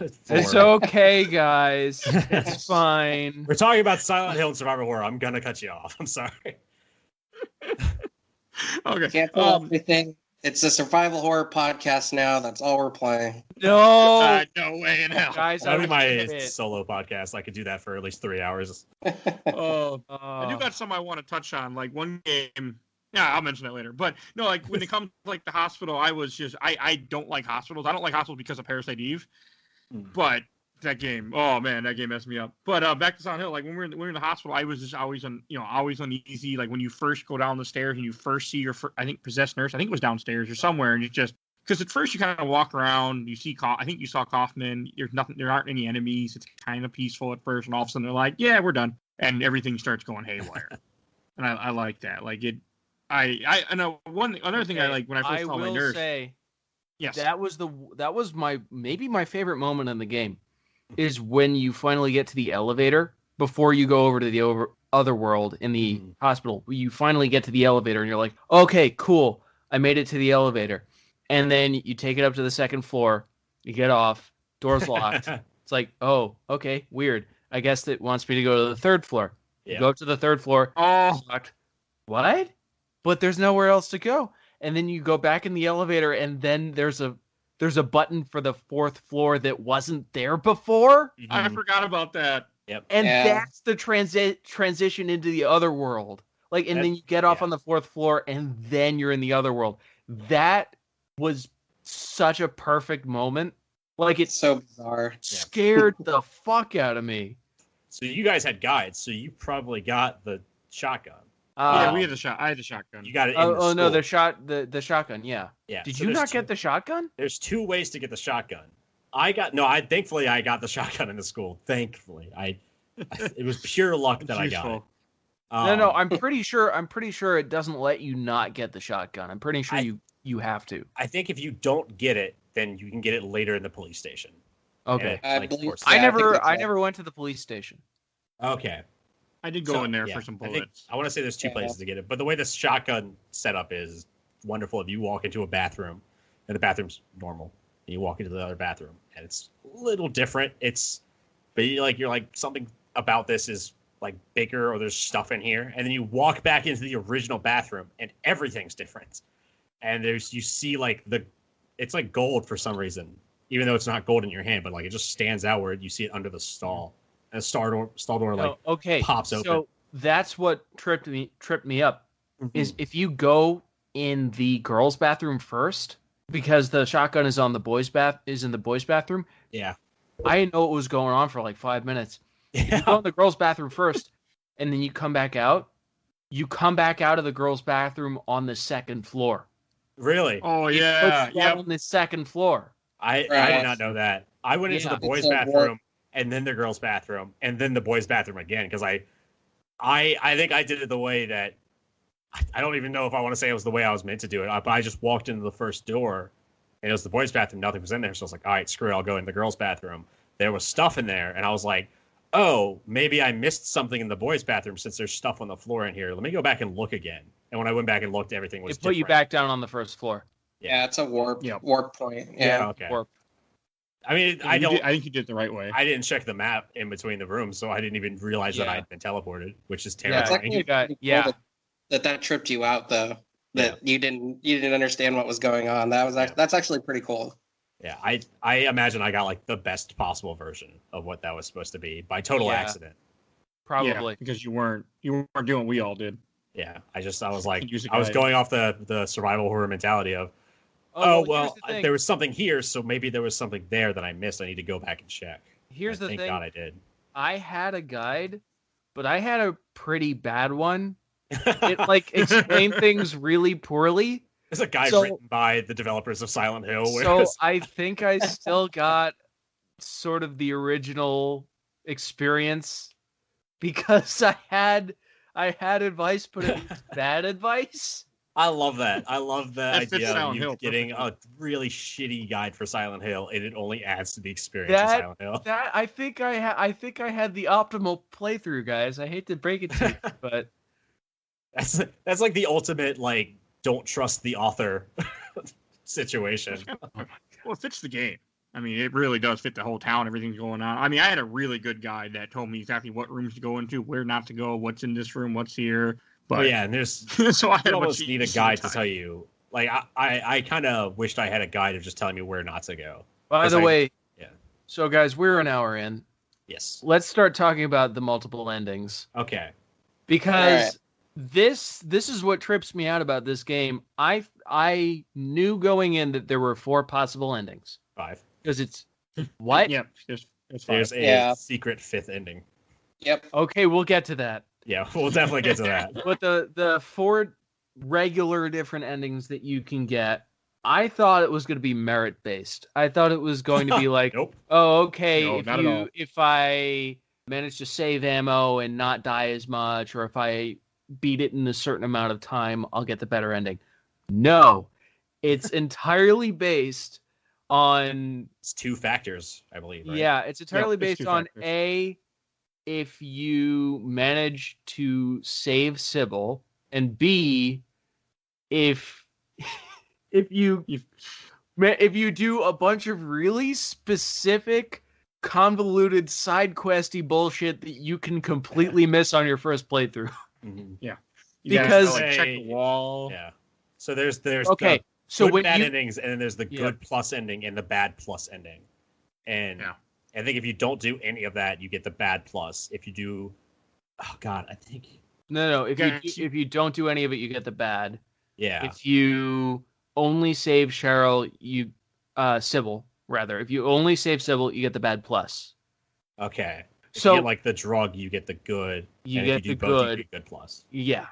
It's okay, guys. It's fine. We're talking about Silent Hill and survival horror. I'm gonna cut you off. I'm sorry. Okay. Can't tell everything. It's a survival horror podcast now. That's all we're playing. No, no way in hell, guys. That'd be my solo podcast. I could do that for at least 3 hours. I do got some I want to touch on. Like one game. Yeah, I'll mention that later. But no, like when it comes to like the hospital, I don't like hospitals. I don't like hospitals because of Parasite Eve. But that game, oh man, that game messed me up. But back to Silent Hill, like when we're in the hospital, I was just always uneasy. Like when you first go down the stairs and you first see your I think possessed nurse. I think it was downstairs or somewhere, and you just because at first you kind of walk around, you see I think you saw Kaufman. There's nothing. There aren't any enemies. It's kind of peaceful at first, and all of a sudden they're like, yeah, we're done, and everything starts going haywire. And I like that. Like it. I know another thing I like when I first saw my nurse. I will say, yes, that was maybe my favorite moment in the game, is when you finally get to the elevator before you go over to the other world in the hospital. You finally get to the elevator and you're like, okay, cool. I made it to the elevator. And then you take it up to the second floor. You get off. Door's locked. It's like, oh, okay, weird. I guess it wants me to go to the third floor. Yeah. You go up to the third floor. Oh, Locked. What? But there's nowhere else to go. And then you go back in the elevator, and then there's a button for the fourth floor that wasn't there before. I forgot about that. Yep. And that's the transition into the other world. Like, and then you get off on the fourth floor, and then you're in the other world. That was such a perfect moment. Like, it's so bizarre. Scared the fuck out of me. So you guys had guides, so you probably got the shotgun. Yeah, we had the shot. I had the shotgun. You got it. No, the shotgun. Yeah. Yeah. Did so you not get the shotgun? There's 2 ways to get the shotgun. Thankfully I got the shotgun in the school. Thankfully, it was pure luck that I got it. No, I'm pretty sure it doesn't let you not get the shotgun. I'm pretty sure you have to. I think if you don't get it, then you can get it later in the police station. Okay. I never went to the police station. Okay. I did go in there for some bullets. I want to say there's 2 places to get it, but the way the shotgun setup is wonderful. If you walk into a bathroom, and the bathroom's normal, and you walk into the other bathroom, and it's a little different. But you're like something about this is like bigger, or there's stuff in here, and then you walk back into the original bathroom, and everything's different. And you see like it's like gold for some reason, even though it's not gold in your hand, but like it just stands out where you see it under the stall. And the stall door pops open. So that's what tripped me up. Is if you go in the girls' bathroom first, because the shotgun is in the boys' bathroom. Yeah. I didn't know what was going on for like 5 minutes. Yeah. You go in the girls' bathroom first, and then you come back out. You come back out of the girls' bathroom on the second floor. Really? Oh yeah. On the second floor. I did not know that. I went into the boys' bathroom. And then the girls' bathroom, and then the boys' bathroom again, because I think I did it the way that I don't even know if I want to say it was the way I was meant to do it. But I just walked into the first door, and it was the boys' bathroom. Nothing was in there, so I was like, all right, screw it, I'll go in the girls' bathroom. There was stuff in there, and I was like, oh, maybe I missed something in the boys' bathroom since there's stuff on the floor in here. Let me go back and look again. And when I went back and looked, everything was different. Put you back down on the first floor. Yeah, it's a warp point. Yeah, okay. Warp. I mean, I think you did it the right way. I didn't check the map in between the rooms, so I didn't even realize that I had been teleported, which is terrifying. That tripped you out though. That you didn't understand what was going on. That's actually pretty cool. Yeah, I imagine I got like the best possible version of what that was supposed to be by total accident. Probably because you weren't doing what we all did. Yeah, I was going off the survival horror mentality of. There was something here, so maybe there was something there that I missed. I need to go back and check. Here's the thing. Thank God I did. I had a guide, but I had a pretty bad one. It explained things really poorly. It's a guide written by the developers of Silent Hill. So I think I still got sort of the original experience because I had advice, but it was bad advice. I love that. I love the idea of you getting a really shitty guide for Silent Hill, and it only adds to the experience of Silent Hill. I think I had the optimal playthrough, guys. I hate to break it to you, but that's like the ultimate like don't trust the author situation. Well, it fits the game. I mean, it really does fit the whole town. Everything's going on. I mean, I had a really good guide that told me exactly what rooms to go into, where not to go, what's in this room, what's here. But and there's so I almost need a guide to tell you. Like I kind of wished I had a guide of just telling me where not to go. By the way, so guys, we're an hour in. Yes. Let's start talking about the multiple endings. Okay. Because this is what trips me out about this game. I knew going in that there were 4 possible endings. 5. Because it's what? Yep. There's a secret 5th ending. Yep. Okay, we'll get to that. Yeah, we'll definitely get to that. But the 4 regular different endings that you can get, I thought it was going to be merit based. I thought it was going to be like, nope. Oh, okay, no, if I manage to save ammo and not die as much, or if I beat it in a certain amount of time, I'll get the better ending. No, it's entirely based on... It's 2 factors, I believe, right? Yeah, it's entirely based on if you manage to save Sybil, and B, if if you do a bunch of really specific, convoluted side questy bullshit that you can completely miss on your first playthrough. Mm-hmm. Yeah, because check the wall. Yeah. So there's okay. So good bad endings, and then there's the good plus ending and the bad plus ending. And I think if you don't do any of that, you get the bad plus. If you do, oh god, I think no. If you don't do any of it, you get the bad. Yeah. If you only save Cheryl, Sybil rather. If you only save Sybil, you get the bad plus. Okay. If so you get like the drug, you get the good. You and get if you do the both, good. You get good plus. Yeah.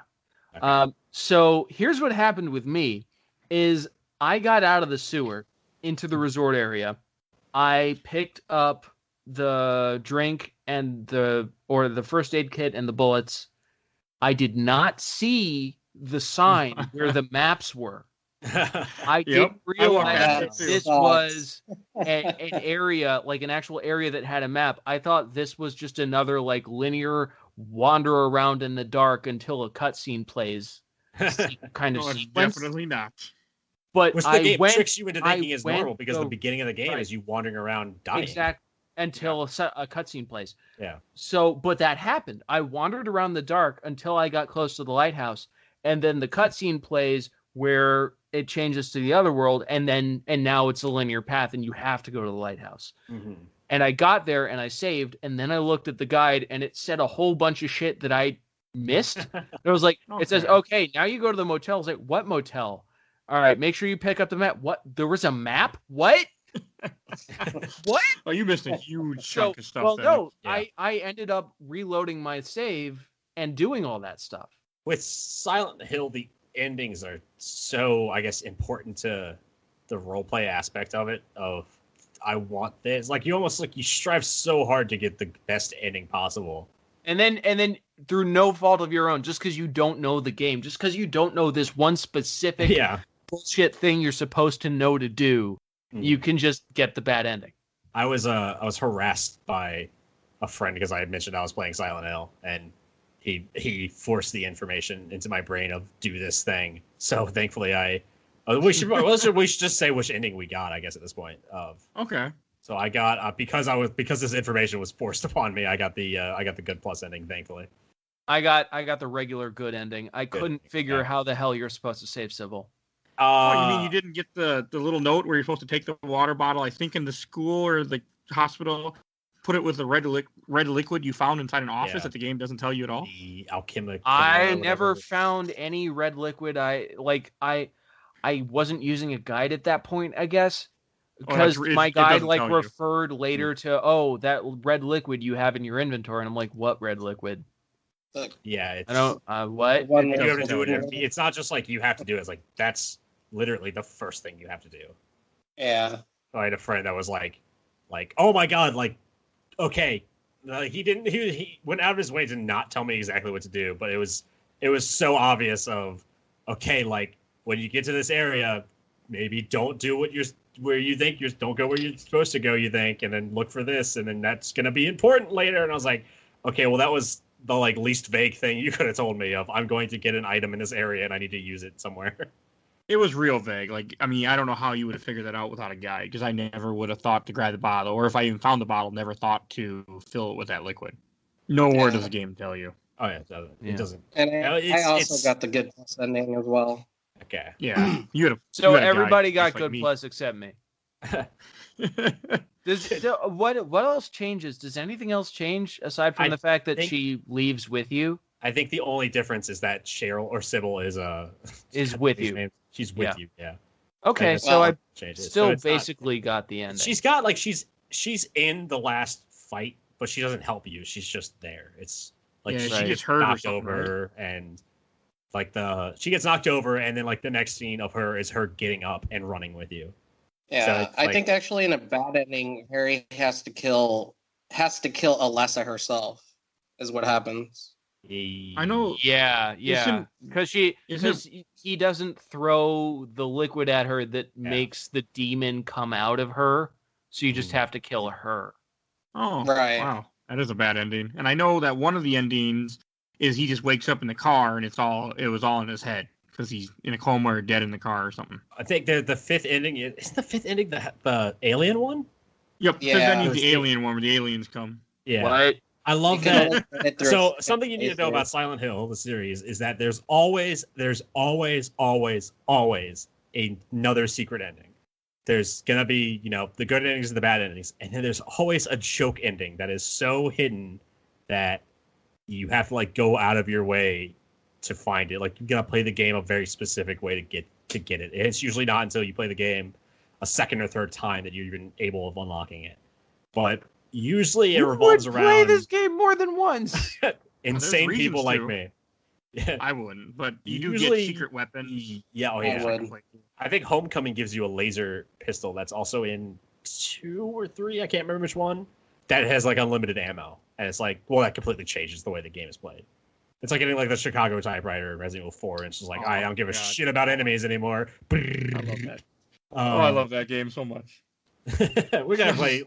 Okay. So here's what happened with me: is I got out of the sewer into the resort area. I picked up the drink and the first aid kit and the bullets. I did not see the sign where the maps were. I didn't realize that this was an area, like an actual area that had a map. I thought this was just another like linear wander around in the dark until a cutscene plays kind of sequence. Definitely not. But which the game tricks you into thinking is normal because the beginning of the game is you wandering around dying. Exactly. Until a cutscene plays. Yeah. So, but that happened. I wandered around the dark until I got close to the lighthouse, and then the cutscene plays where it changes to the other world, and now it's a linear path, and you have to go to the lighthouse. Mm-hmm. And I got there, and I saved, and then I looked at the guide, and it said a whole bunch of shit that I missed. It was like, It says, okay, now you go to the motel. I was like, what motel? All right, make sure you pick up the map. What? There was a map? What? What? Oh, you missed a huge chunk of stuff. Well, then. no, yeah. I ended up reloading my save and doing all that stuff. With Silent Hill, the endings are so, I guess, important to the roleplay aspect of it. Of I want this. Like you strive so hard to get the best ending possible. And then through no fault of your own, just because you don't know the game, just because you don't know this one specific bullshit thing you're supposed to know to do. You can just get the bad ending. I was harassed by a friend because I had mentioned I was playing Silent Hill, and he forced the information into my brain of do this thing. So thankfully, we should just say which ending we got. I guess at this point. Okay. So I got because this information was forced upon me. I got the good plus ending. Thankfully. I got the regular good ending. I couldn't figure how the hell you're supposed to save Sybil. You mean you didn't get the little note where you're supposed to take the water bottle, I think in the school or the hospital, put it with the red liquid you found inside an office that the game doesn't tell you at all? The alchemic. I never found any red liquid. I wasn't using a guide at that point, I guess. Because my guide referred later to, that red liquid you have in your inventory. And I'm like, what red liquid? Yeah, it's, I don't. What? You have to do it. It's not just like you have to do it. It's like that's literally the first thing you have to do. Yeah. So I had a friend that was like, oh my god, like, okay, he went out of his way to not tell me exactly what to do, but it was so obvious of, okay, like when you get to this area, maybe don't do don't go where you're supposed to go, you think, and then look for this, and then that's gonna be important later. And I was like, okay, well that was the like least vague thing you could have told me of. I'm going to get an item in this area and I need to use it somewhere. It was real vague. Like, I mean, I don't know how you would have figured that out without a guide, because I never would have thought to grab the bottle, or if I even found the bottle, never thought to fill it with that liquid. Nowhere does the game tell you. Oh yeah, it doesn't. And I also got the good plus ending as well. Okay. Yeah, So everybody got good plus except me. What else changes? Does anything else change aside from the fact that she leaves with you? I think the only difference is that Cheryl or Sybil is with you. She's with you. Yeah. Okay, so I still basically got the ending. She's got like she's in the last fight, but she doesn't help you. She's just there. It's like she gets knocked over, and like she gets knocked over, and then like the next scene of her is her getting up and running with you. Yeah, so I think actually in a bad ending, Harry has to kill Alessa herself, is what happens. I know. Yeah, because he doesn't throw the liquid at her that makes the demon come out of her, so you just have to kill her. Oh, right. Wow, that is a bad ending. And I know that one of the endings is he just wakes up in the car and it was all in his head, because he's in a coma or dead in the car or something. I think the fifth ending is the fifth ending the alien one. Yep. Yeah. Because then the alien one where the aliens come. Yeah. What? I love You can that. only get through So a something you need to know playthrough. about Silent Hill, the series, is that there's always another secret ending. There's gonna be, the good endings and the bad endings, and then there's always a joke ending that is so hidden that you have to like go out of your way to find it. Like you gotta play the game a very specific way to get it. And it's usually not until you play the game a second or third time that you're even able of unlocking it. But usually it revolves around play this game more than once. insane There's people like reasons me. Yeah. I wouldn't, but you do Usually- get secret weapons. Yeah, oh I yeah. would. I think Homecoming gives you a laser pistol that's also in 2 or 3, I can't remember which one, that has like unlimited ammo. And it's like, well, that completely changes the way the game is played. It's like getting like the Chicago typewriter in Resident Evil 4, and it's just like, Oh, I don't give a God. shit about enemies anymore. I love that. I love that game so much. We're going to play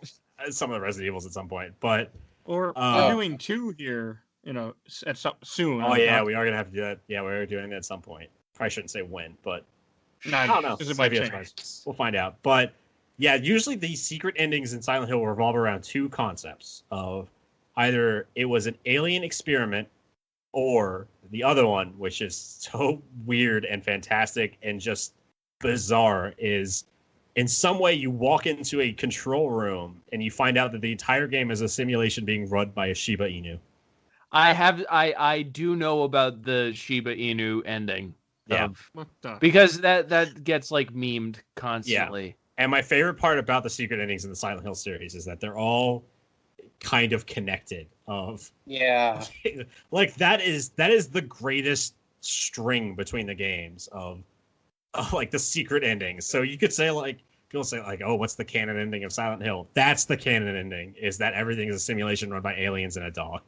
some of the Resident Evils at some point, but... We're doing 2 here, soon. Oh, yeah, we are going to have to do that. Yeah, we're doing that at some point. Probably shouldn't say when, but... Nah, I don't know. this is my Maybe change. that's- We'll find out. But yeah, usually the secret endings in Silent Hill revolve around 2 concepts of either it was an alien experiment or the other one, which is so weird and fantastic and just bizarre, is in some way you walk into a control room and you find out that the entire game is a simulation being run by a Shiba Inu. I do know about the Shiba Inu ending. Yeah. What the? Because that gets like memed constantly. And my favorite part about the secret endings in the Silent Hill series is that they're all kind of connected. Yeah. Like that is the greatest string between the games of like the secret endings. So you could say like people say like, oh, what's the canon ending of Silent Hill? That's the canon ending, is that everything is a simulation run by aliens and a dog.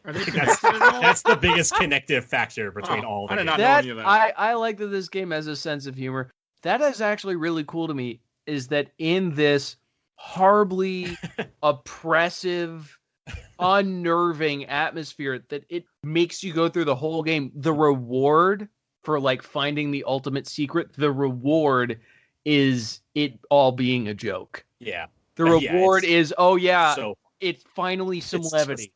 Are they That's, connected at all? that's the biggest connective factor between all of I them. did not know That any of that. I like that this game has a sense of humor. That is actually really cool to me, is that in this horribly oppressive, unnerving atmosphere that it makes you go through the whole game, the reward for like finding the ultimate secret, the reward is it all being a joke. Yeah. The Yeah, reward it's is, oh yeah, So it's finally some It's levity. just-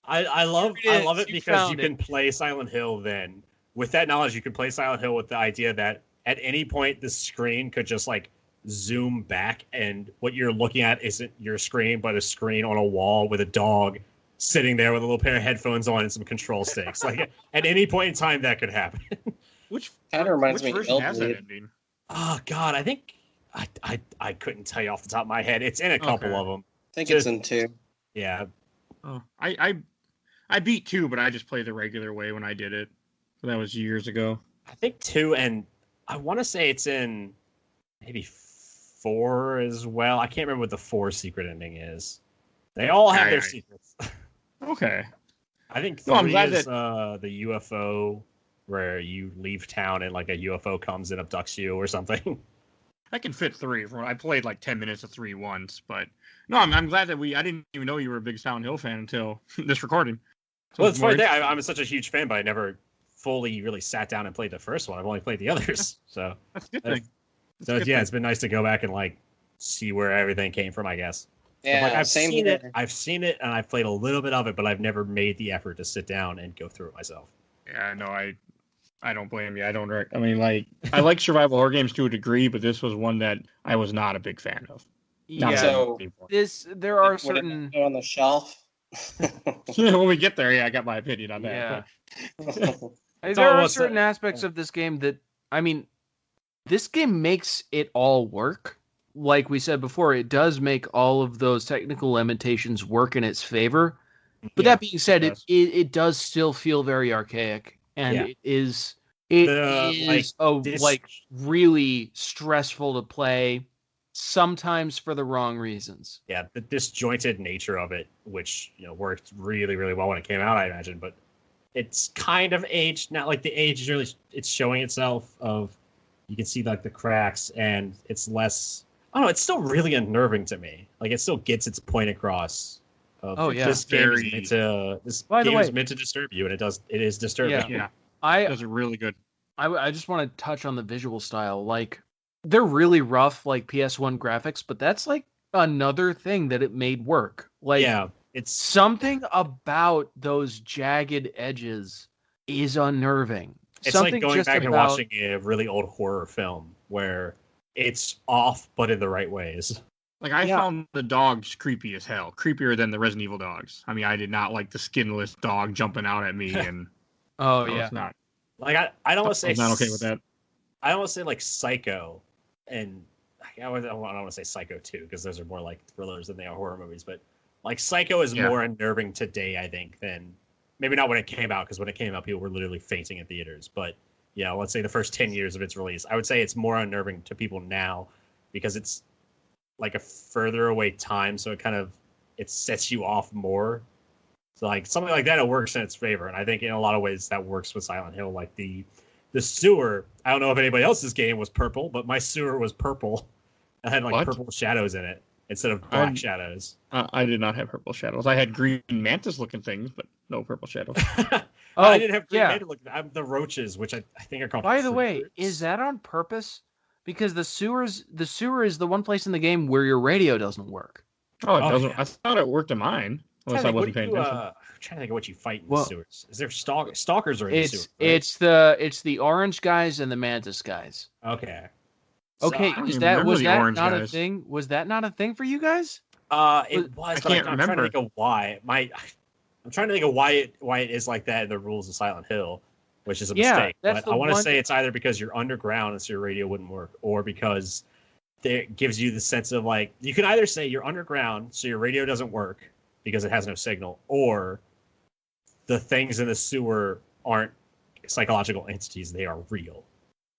I love Here it is, it you because you found can play Silent Hill then. With that knowledge, you can play Silent Hill with the idea that at any point the screen could just like zoom back and what you're looking at isn't your screen, but a screen on a wall with a dog sitting there with a little pair of headphones on and some control sticks. Like at any point in time that could happen. Which Kind of reminds me of version has that Hellblade. ending? Oh God, I think I couldn't tell you off the top of my head. It's in a couple Okay. of them. I think it's in 2. Yeah. Oh, I beat 2, but I just played the regular way when I did it. That was years ago. I think 2, and I want to say it's in maybe 4 as well. I can't remember what the 4 secret ending is. They all have their secrets. Okay. I think 3 No, I'm glad is the UFO where you leave town and like a UFO comes and abducts you or something. I can fit 3. I played like 10 minutes of 3 once, but no, I'm glad that I didn't even know you were a big Silent Hill fan until this recording. So Well, it's more funny that I'm such a huge fan, but I never fully really sat down and played the first one. I've only played the others. So, That's a good thing. That's a so good yeah, thing. it's been nice to go back and like see where everything came from, I guess. Yeah, Like, I've same seen here. it. I've seen it, and I've played a little bit of it, but I've never made the effort to sit down and go through it myself. Yeah, no, I don't blame you. I don't. I mean, like, I like survival horror games to a degree, but this was one that I was not a big fan of. Not Yeah, So- there are Would it certain. go on the shelf. when we get there, yeah, I got my opinion on that. Yeah. but- There are what's the- certain aspects of this game that, I mean, this game makes it all work. Like we said before, it does make all of those technical limitations work in its favor. But Yeah, that being said, it it does still feel very archaic, and Yeah. it is This- like really stressful to play, sometimes for the wrong reasons. Yeah, the disjointed nature of it, which worked really, really well when it came out, I imagine, but it's kind of aged. Not like the age is really it's showing itself. Of you can see like the cracks, and it's less. I don't know. It's still really unnerving to me. Like it still gets its point across. Oh, yeah. This game Very- is meant to. This By the game is way- meant to disturb you, and it does. It is disturbing. Yeah. yeah, I those are really good. I just want to touch on the visual style. Like, they're really rough, like PS1 graphics, but that's like another thing that it made work. Like, Yeah, it's something about those jagged edges is unnerving. It's something like going just back and about, watching a really old horror film where it's off, but in the right ways. Like, I found the dogs creepy as hell. Creepier than the Resident Evil dogs. I mean, I did not like the skinless dog jumping out at me, and oh I yeah, was not. Like I don't want to say I was not okay with that. I don't want to say like Psycho, and I don't want to say Psycho 2 because those are more like thrillers than they are horror movies. But like Psycho is more unnerving today, I think, than maybe not when it came out, because when it came out, people were literally fainting in theaters. But yeah, let's say the first 10 years of its release, I would say it's more unnerving to people now because it's like a further away time, so it sets you off more. So like something like that, it works in its favor, and I think in a lot of ways that works with Silent Hill. Like the sewer, I don't know if anybody else's game was purple, but my sewer was purple. I had like purple shadows in it instead of black shadows. I did not have purple shadows. I had green mantis looking things, but no purple shadows. I didn't have green mantis looking. I'm the roaches, which I think are called. By the way, is that on purpose? Because the sewer is the one place in the game where your radio doesn't work. Oh, it doesn't. Yeah. I thought it worked in mine, unless I wasn't paying attention. I'm trying to think of what you fight in the sewers. Is there stalkers are in the sewer? Right? It's the orange guys and the mantis guys. Okay. Okay, was that not a thing? Was that not a thing for you guys? It was. I'm trying to think of why. I'm trying to think of why it is like that in the rules of Silent Hill, which is a mistake. But I want to say it's either because you're underground and so your radio wouldn't work, or because it gives you the sense of like, you can either say you're underground so your radio doesn't work because it has no signal, or the things in the sewer aren't psychological entities, they are real.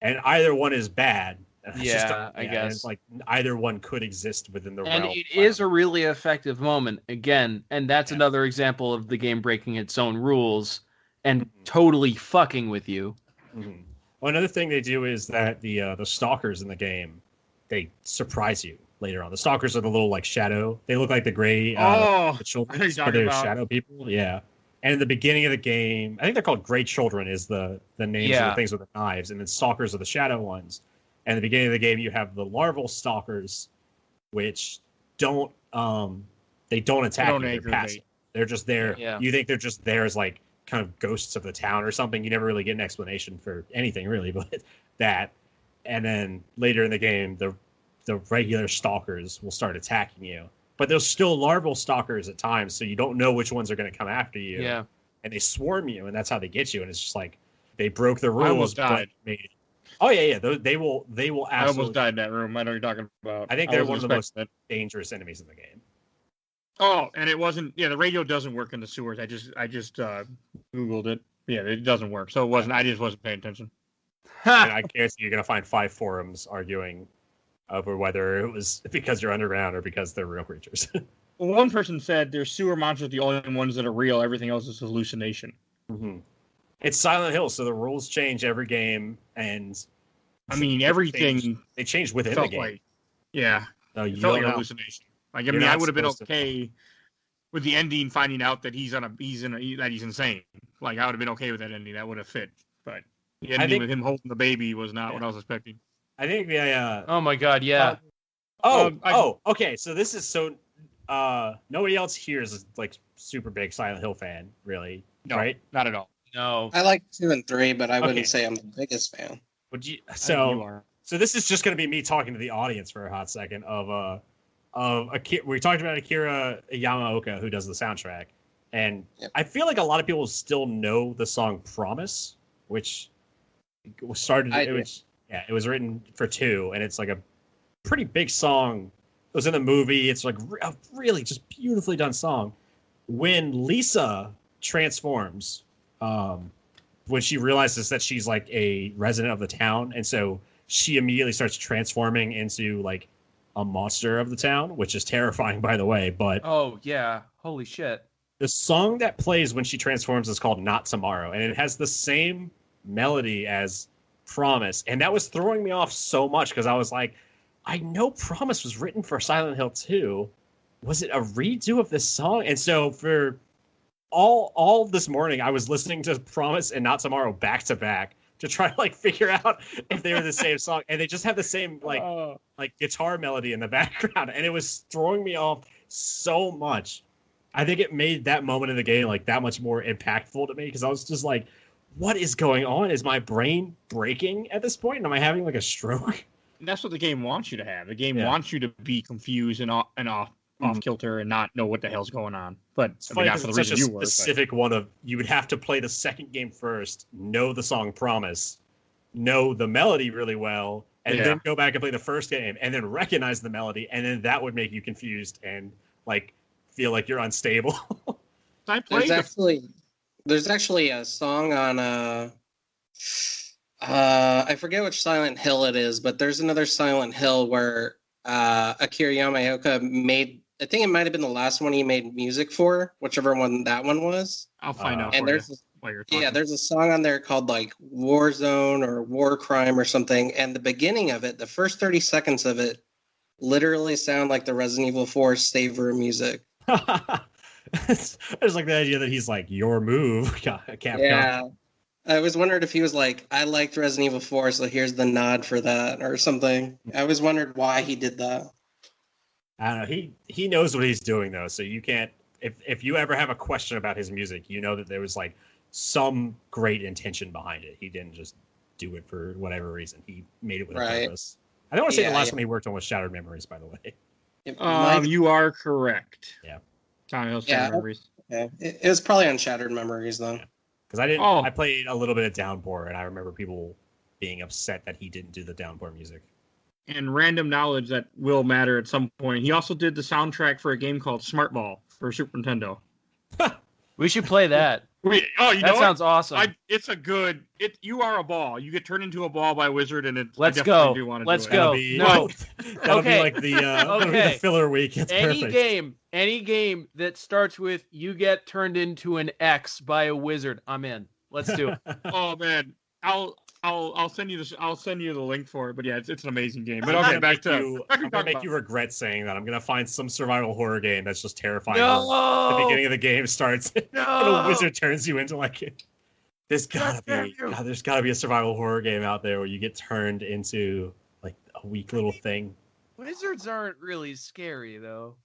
And either one is bad. I guess. It's like either one could exist within the realm. And it is a really effective moment, again, and that's another example of the game breaking its own rules and totally fucking with you. Mm-hmm. Well, another thing they do is that the stalkers in the game, they surprise you later on. The stalkers are the little like shadow. They look like the gray the children, but they're shadow people. Yeah. And in the beginning of the game, I think they're called Gray Children is the names of the things with the knives, and then stalkers are the shadow ones. And at the beginning of the game, you have the larval stalkers, which don't attack you. They're passive. They're just there. Yeah. You think they're just there as like kind of ghosts of the town or something. You never really get an explanation for anything really, but that. And then later in the game, the regular stalkers will start attacking you. But there's still larval stalkers at times, so you don't know which ones are going to come after you. Yeah. And they swarm you, and that's how they get you. And it's just like they broke the rules. I almost died. Oh yeah. They will absolutely. I almost died in that room. I know you're talking about. I think they're one of the most dangerous enemies in the game. Oh, and it wasn't. Yeah, the radio doesn't work in the sewers. I just Googled it. Yeah, it doesn't work. So it wasn't. I just wasn't paying attention. And I guess you're gonna find 5 forums arguing over whether it was because you're underground or because they're real creatures. Well, one person said their sewer monsters are the only ones that are real. Everything else is hallucination. Mm-hmm. It's Silent Hill, so the rules change every game, and I mean everything. They change within the game. Like, yeah, no, it felt like a hallucination. Like I mean, I would have been okay with the ending, finding out that he's insane. Like I would have been okay with that ending. That would have fit. But the ending with him holding the baby was not what I was expecting. I think oh my god, yeah. Okay. So this is nobody else here is like super big Silent Hill fan, really, right? Not at all. No. I like 2 and 3, but I wouldn't say I'm the biggest fan. Would you? So this is just going to be me talking to the audience for a hot second. We talked about Akira Yamaoka, who does the soundtrack, and I feel like a lot of people still know the song "Promise," which started. It was written for 2, and it's like a pretty big song. It was in the movie. It's like a really just beautifully done song. When Lisa transforms, when she realizes that she's like a resident of the town, and so she immediately starts transforming into like a monster of the town, which is terrifying, by the way. But oh yeah, holy shit! The song that plays when she transforms is called "Not Tomorrow," and it has the same melody as Promise, and that was throwing me off so much because I was like, I know Promise was written for Silent Hill 2. Was it a redo of this song? And so for all this morning, I was listening to Promise and Not Tomorrow back to back to try to like figure out if they were the same song, and they just have the same like guitar melody in the background, and it was throwing me off so much. I think it made that moment in the game like that much more impactful to me because I was just like, what is going on? Is my brain breaking at this point? And am I having like a stroke? And that's what the game wants you to have. The game wants you to be confused and off kilter and not know what the hell's going on. But it's funny because it's such a specific one of you would have to play the second game first, know the song Promise, know the melody really well, and then go back and play the first game and then recognize the melody, and then that would make you confused and like feel like you're unstable. There's actually a song on I forget which Silent Hill it is, but there's another Silent Hill where Akira Yamaoka made, I think it might have been the last one he made music for, whichever one that one was. I'll find out. And there's there's a song on there called like Warzone or War Crime or something, and the beginning of it, the first 30 seconds of it, literally sound like the Resident Evil 4 save room music. I just like the idea that he's like, your move, Capcom. Yeah. I was wondering if he was like, I liked Resident Evil 4, so here's the nod for that or something. I always wondered why he did that. I don't know. He knows what he's doing though, so you can't. If you ever have a question about his music, you know that there was like some great intention behind it. He didn't just do it for whatever reason. He made it with a purpose. I don't want to say the last one he worked on was Shattered Memories, by the way. You are correct. Yeah. Tommy Hill's Shattered Memories. Yeah. It was probably on Shattered Memories though. Because I played a little bit of Downpour, and I remember people being upset that he didn't do the Downpour music. And random knowledge that will matter at some point. He also did the soundtrack for a game called Smart Ball for Super Nintendo. We should play that. That sounds awesome. It's a good. You are a ball. You get turned into a ball by a wizard, and it. Let's go. Let's go. No. That'll be like the filler week. It's perfect. Any game that starts with you get turned into an X by a wizard, I'm in. Let's do it. Oh man, I'll send you this. I'll send you the link for it. But yeah, it's an amazing game. But okay, back to. I'm gonna make you regret saying that. I'm gonna find some survival horror game that's just terrifying. No! The beginning of the game starts and a wizard turns you into like. There's gotta be a survival horror game out there where you get turned into like a weak little thing. Wizards aren't really scary though.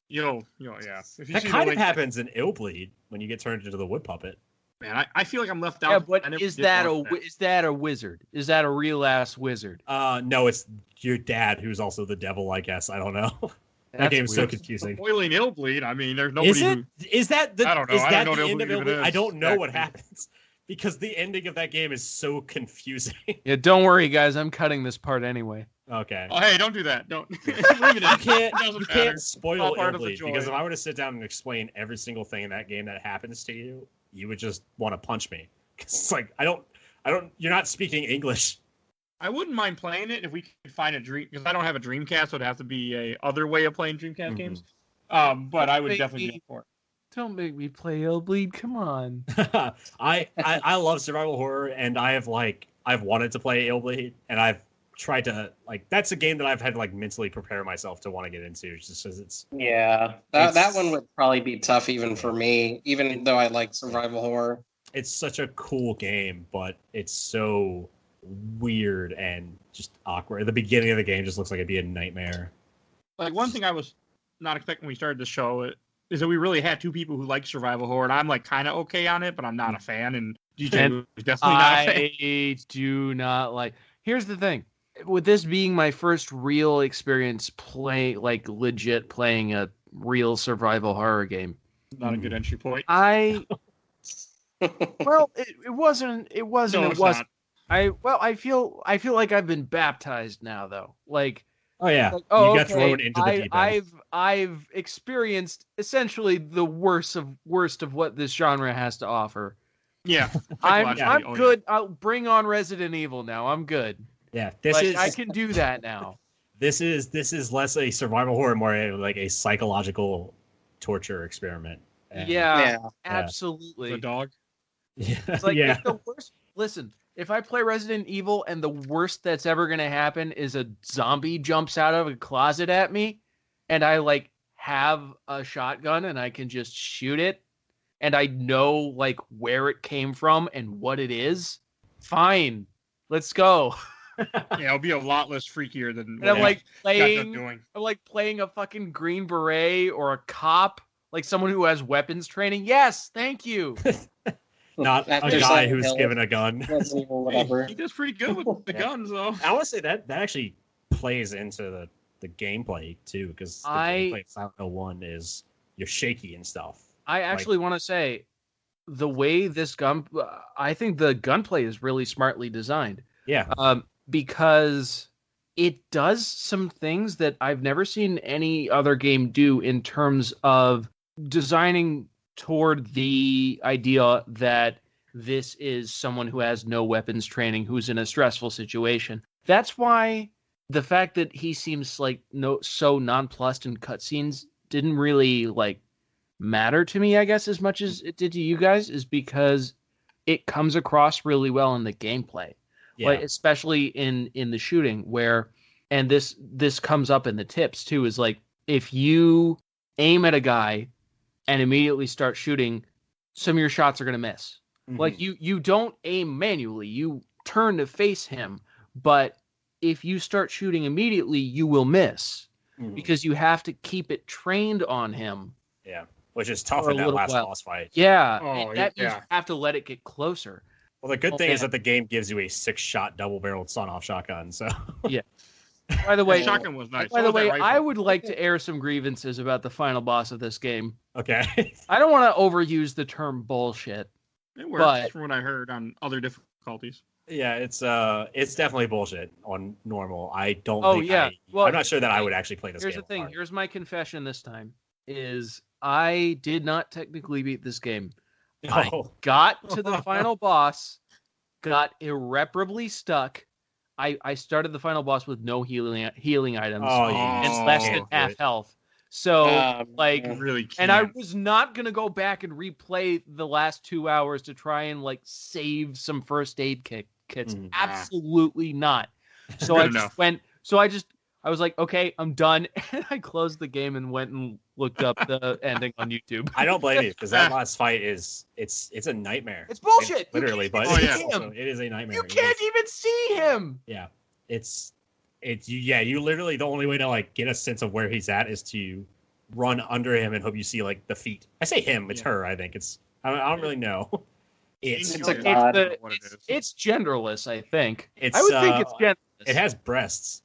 Yeah. That kind of happens in Illbleed when you get turned into the wood puppet. Man, I feel like I'm left out. Yeah, but is that a wizard? Is that a real ass wizard? No, it's your dad who's also the devil, I guess. I don't know. That game is so confusing. Spoiling Illbleed. I mean, there's nobody. Is that the? I don't know. Is that I don't know the end of Illbleed? I don't know what happens. happens because the ending of that game is so confusing. Yeah, don't worry, guys. I'm cutting this part anyway. Okay. Oh, hey, don't do that. Don't. Leave it in. You can't spoil Illbleed because if I were to sit down and explain every single thing in that game that happens to you, you would just want to punch me. Because it's like I don't. You're not speaking English. I wouldn't mind playing it if we could find a dream, because I don't have a Dreamcast, so it'd have to be a other way of playing Dreamcast games. But I would definitely be up for it. Don't make me play Illbleed. Come on. I love survival horror, and I've wanted to play Illbleed, and I've tried to that's a game that I've had to mentally prepare myself to want to get into, just because it's that one would probably be tough even for me, even though I like survival horror. It's such a cool game, but it's so weird and just awkward. The beginning of the game just looks like it'd be a nightmare. Like, one thing I was not expecting when we started the show is that we really had two people who like survival horror, and I'm kind of okay on it, but I'm not a fan, and DJ is definitely not a fan. I do not like. Here's the thing. With this being my first real experience legit playing a real survival horror game. Not a good entry point. Well, it wasn't. I feel like I've been baptized now, though. Oh yeah, you got thrown into the deep end. I've experienced essentially the worst of what this genre has to offer. Yeah, I'm good. Yeah. I'll bring on Resident Evil now. I'm good. Yeah, I can do that now. This is less a survival horror, more a psychological torture experiment. And absolutely. The dog. Yeah. It's if the worst. Listen, if I play Resident Evil and the worst that's ever gonna happen is a zombie jumps out of a closet at me, and I have a shotgun and I can just shoot it, and I know where it came from and what it is, fine, let's go. Yeah, it'll be a lot less freakier than And I'm like doing. I'm like playing a fucking Green Beret or a cop, like someone who has weapons training. Yes, thank you. Not a After guy Silent who's Hill, given a gun. Resident Evil, whatever. He does pretty good with the guns, though. I want to say that actually plays into the gameplay too, because the gameplay of Silent Hill 1 is you're shaky and stuff. I actually want to say the way this I think the gunplay is really smartly designed. Yeah. Because it does some things that I've never seen any other game do in terms of designing toward the idea that this is someone who has no weapons training, who's in a stressful situation. That's why the fact that he seems like so nonplussed in cutscenes didn't really like matter to me, I guess, as much as it did to you guys, is because it comes across really well in the gameplay. Yeah. Like, especially in the shooting, where, and this comes up in the tips too, is like if you aim at a guy and immediately start shooting, some of your shots are going to miss. Mm-hmm. Like you don't aim manually, you turn to face him, but if you start shooting immediately, you will miss because you have to keep it trained on him. Yeah, which is tough in that last boss fight. Yeah, that means you have to let it get closer. Well, the good thing is that the game gives you a 6-shot double-barreled sawn-off shotgun. So yeah. By the way, shotgun was nice. By the way, I would like to air some grievances about the final boss of this game. Okay. I don't want to overuse the term bullshit. It works from what I heard on other difficulties. Yeah, it's definitely bullshit on normal. I don't. Oh yeah. I'm not sure that I would actually play this game. Here's the thing. Here's my confession this time: is I did not technically beat this game. I got to the final boss, got irreparably stuck. I started the final boss with no healing items and less than half health. So really can't. And I was not gonna go back and replay the last 2 hours to try and like save some first aid kits. Absolutely not. So I was like, okay, I'm done. And I closed the game and went and looked up the ending on YouTube. I don't blame you, because that last fight it's a nightmare. It's bullshit. Literally, but it is a nightmare. You can't even see him. Yeah. You literally, the only way to like get a sense of where he's at is to run under him and hope you see like the feet. I say him, it's her, I think. I don't really know. It's genderless, I think. I would think it's genderless. It has breasts,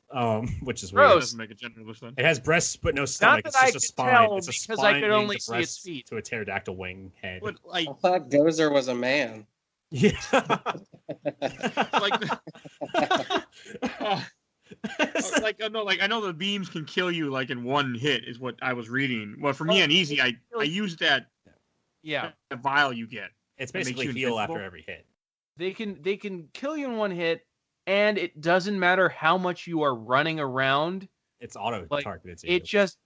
which is weird. It doesn't make it genderless then. It has breasts but no stomach. It's just a spine. It's a spine I could only see its feet to a pterodactyl wing head. I thought Gozer was a man. Yeah. I know the beams can kill you like in one hit is what I was reading. Well, for me on easy, I used that. Yeah. The vial you get. It's basically heal after every hit. They can kill you in one hit, and it doesn't matter how much you are running around. It's auto targeted. It just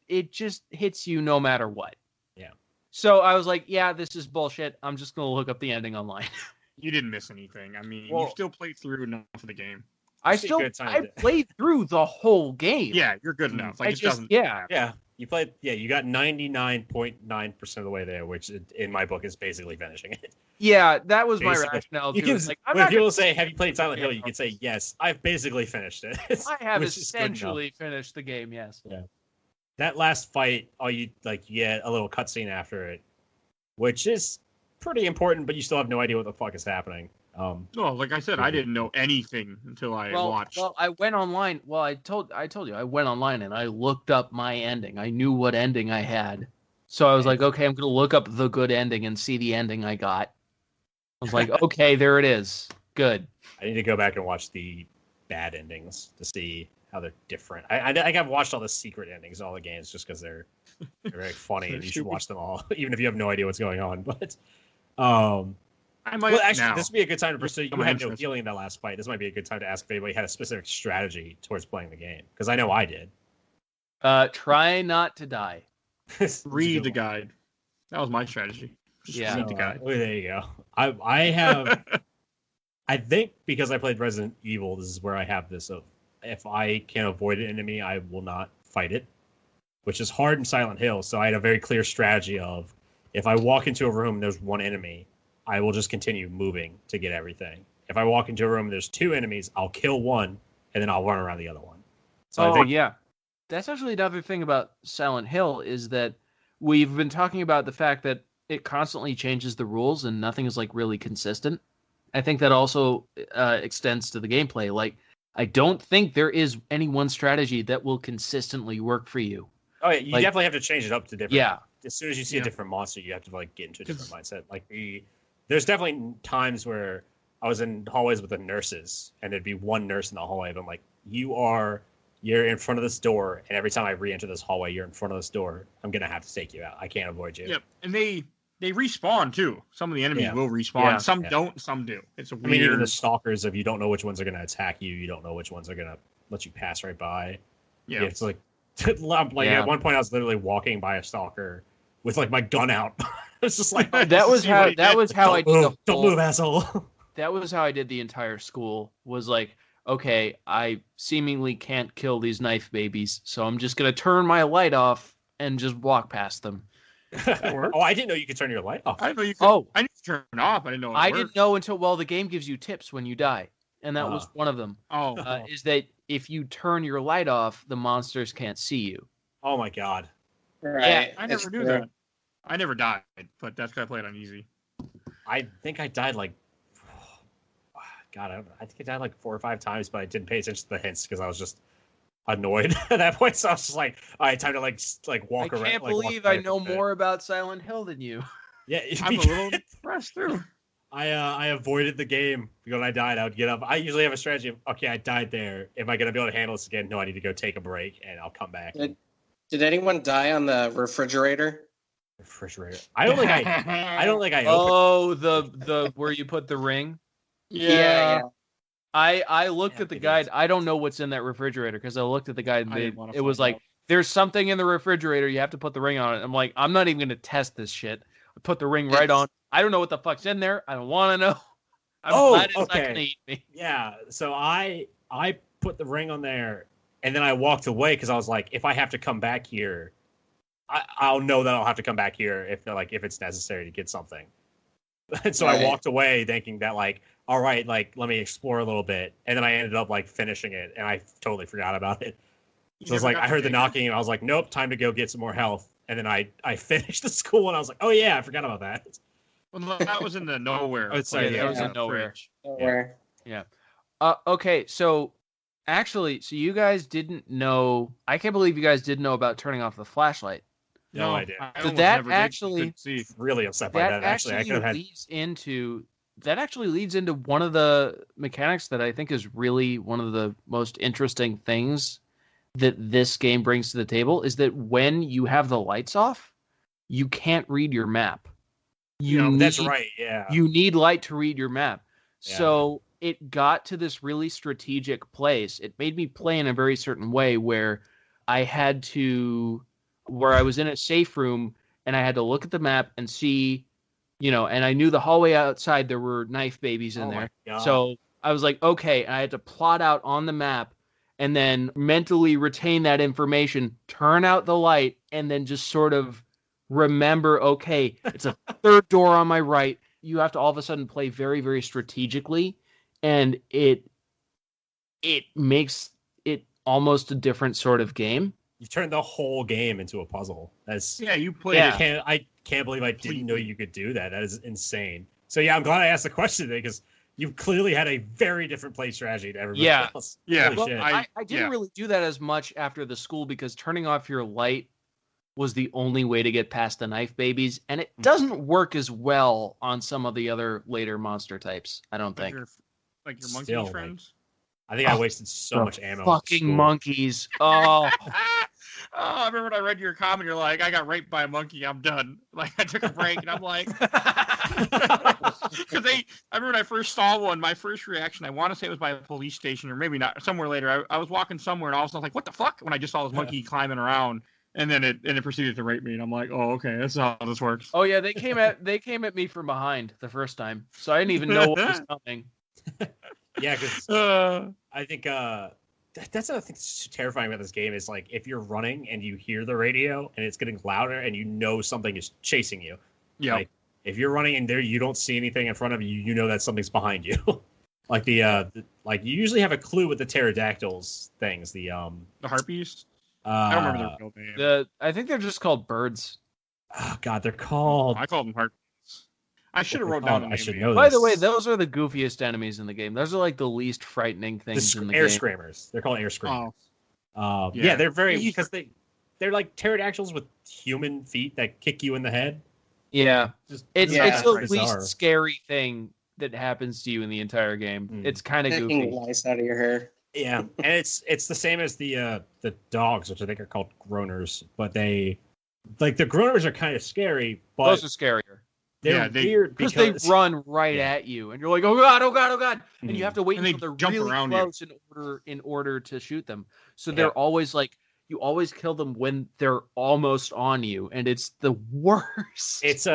hits you no matter what. Yeah. So I was like, yeah, this is bullshit. I'm just gonna look up the ending online. You didn't miss anything. I mean, you still played through enough of the game. I played through the whole game. Yeah, you're good enough. Like you played. Yeah, you got 99.9% of the way there, which in my book is basically finishing it. Yeah, that was my rationale. When people say, "Have you played Silent Hill?" You can say, "Yes, I've basically finished it." I have essentially finished the game. Yes. Yeah. That last fight, you get a little cutscene after it, which is pretty important, but you still have no idea what the fuck is happening. Like I said, I didn't know anything until I watched. Well, I went online. Well, I told you I went online and I looked up my ending. I knew what ending I had, so I was like, okay, I'm gonna look up the good ending and see the ending I got. I was like, okay, there it is. Good. I need to go back and watch the bad endings to see how they're different. I think I've watched all the secret endings, all the games, just because they're very funny and you should watch them all, even if you have no idea what's going on. But this would be a good time to pursue. You had no healing in that last fight. This might be a good time to ask if anybody had a specific strategy towards playing the game, because I know I did. Try not to die. Read the guide. That was my strategy. Read the guide. There you go. I have. I think because I played Resident Evil, this is where I have this of if I can avoid an enemy, I will not fight it, which is hard in Silent Hill. So I had a very clear strategy of if I walk into a room and there's one enemy, I will just continue moving to get everything. if I walk into a room and there's 2 enemies, I'll kill one and then I'll run around the other one. So oh, I think, yeah. That's actually another thing about Silent Hill is that we've been talking about the fact that it constantly changes the rules and nothing is like really consistent. I think that also extends to the gameplay. Like, I don't think there is any one strategy that will consistently work for you. oh yeah, you definitely have to change it up to different. Yeah. As soon as you see a different monster, you have to like get into a different mindset. Like there's definitely times where I was in hallways with the nurses, and there'd be one nurse in the hallway, but I'm like, you're in front of this door, and every time I re-enter this hallway, you're in front of this door. I'm gonna have to take you out. I can't avoid you. Yep, and they respawn too. Some of the enemies will respawn. Some don't. Some do. It's a weird. I mean, even the stalkers, if you don't know which ones are gonna attack you, you don't know which ones are gonna let you pass right by. Yeah, it's like at one point I was literally walking by a stalker with like my gun out. It's just like that was how I did the don't move, asshole. That was how I did the entire school. Was like, okay, I seemingly can't kill these knife babies, so I'm just gonna turn my light off and just walk past them. Oh, I didn't know you could turn your light off. I didn't know you could. Oh, I need to turn it off. I didn't know. I didn't know until the game gives you tips when you die, and that was one of them. Is that if you turn your light off, the monsters can't see you. Oh my god! Right. Yeah, I never knew that. I never died, but that's because I played on easy. I think I died like, God, I think I died like 4 or 5 times, but I didn't pay attention to the hints because I was just annoyed at that point. So I was just like, all right, time to like walk around. I can't believe I know more about Silent Hill than you. Yeah, I'm a little impressed too. I avoided the game when I died. I would get up. I usually have a strategy of, okay, I died there. Am I going to be able to handle this again? No, I need to go take a break, and I'll come back. Did anyone die on the refrigerator? I don't think I. Oh, the where you put the ring. Yeah. I looked at the guide. I don't know what's in that refrigerator because I looked at the guide. And it was like, there's something in the refrigerator. You have to put the ring on it. I'm like, I'm not even going to test this shit. I put the ring right on. I don't know what the fuck's in there. I don't want to know. I'm glad it's not going to eat me. Yeah. So I put the ring on there, and then I walked away because I was like, if I have to come back here, I'll know that I'll have to come back here if it's necessary to get something. And so I walked away thinking that like, all right, like let me explore a little bit, and then I ended up like finishing it, and I totally forgot about it. So it's like I heard the knocking, and I was like, nope, time to go get some more health. And then I finished the school, and I was like, oh yeah, I forgot about that. Well, that was in the nowhere. Oh, sorry, that was in nowhere. Yeah. Okay, so actually, so you guys didn't know. I can't believe you guys didn't know about turning off the flashlight. No idea. So that actually really upset by that. Actually, I could have had. That actually leads into one of the mechanics that I think is really one of the most interesting things that this game brings to the table is that when you have the lights off, you can't read your map. That's right. Yeah. You need light to read your map. Yeah. So it got to this really strategic place. It made me play in a very certain way where I was in a safe room and I had to look at the map and see, and I knew the hallway outside, there were knife babies in there. So I was like, okay, and I had to plot out on the map and then mentally retain that information, turn out the light, and then just sort of remember, okay, it's a third door on my right. You have to all of a sudden play very, very strategically, and it makes it almost a different sort of game. You turned the whole game into a puzzle. You played it. I can't believe I didn't know you could do that. That is insane. So yeah, I'm glad I asked the question today because you clearly had a very different play strategy to everybody else. Yeah. Well, I didn't really do that as much after the school because turning off your light was the only way to get past the knife babies, and it doesn't work as well on some of the other later monster types, I don't think. Like your monkey friends? I think I wasted so much ammo. Fucking monkeys. Oh. I remember when I read your comment, you're like, I got raped by a monkey, I'm done. Like, I took a break, and I'm like... Because I remember when I first saw one, my first reaction, I want to say it was by a police station, or maybe not, somewhere later. I was walking somewhere, and all of a sudden I was like, what the fuck? When I just saw this monkey climbing around, and then it proceeded to rape me, and I'm like, oh, okay, that's how this works. Oh, yeah, they came at me from behind the first time, so I didn't even know what was coming. Yeah, because I think that's the thing that's terrifying about this game is like if you're running and you hear the radio and it's getting louder and you know something is chasing you. Yeah. Like if you're running and you don't see anything in front of you, you know that something's behind you. Like like you usually have a clue with the pterodactyls things. The harpies. I don't remember their real name. I think they're just called birds. Oh God, they're called. I called them harpies. I should have wrote down the name. I should know. By the way, those are the goofiest enemies in the game. Those are like the least frightening things in the air game. screamers. They're called air screamers. Oh. Yeah, they're very because they're like pterodactyls with human feet that kick you in the head. Yeah, it's the bizarre. least scary thing that happens to you in the entire game. It's kind of goofy. Lice out of your hair. Yeah, and it's the same as the dogs, which I think are called groaners, but they like the groaners are kind of scary, but those are scarier. They're weird because they run right at you, and you're like, oh god, oh god, oh god, and you have to wait until they're jump really around close in order to shoot them. So they're always like, you always kill them when they're almost on you, and it's the worst. It's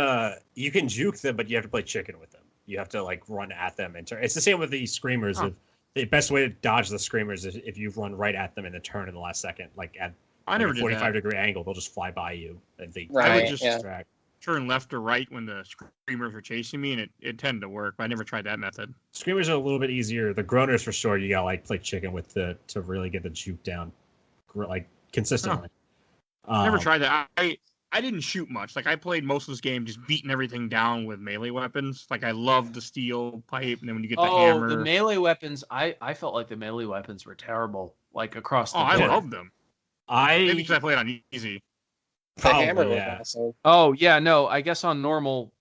you can juke them, but you have to play chicken with them. You have to like run at them and turn. It's the same with the screamers. The best way to dodge the screamers is if you run right at them and then turn in the last second, like at a 45-degree angle, they'll just fly by you. And I would just turn left or right when the screamers were chasing me, and it tended to work. But I never tried that method. Screamers are a little bit easier. The groaners for sure. You gotta like play chicken with to really get the juke down, like consistently. Never tried that. I didn't shoot much. Like I played most of this game just beating everything down with melee weapons. Like I loved the steel pipe, and then when you get the hammer. The melee weapons. I felt like the melee weapons were terrible. Like across the board. I loved them. Maybe because I played on easy. The hammer was awesome. Oh yeah, no. I guess on normal,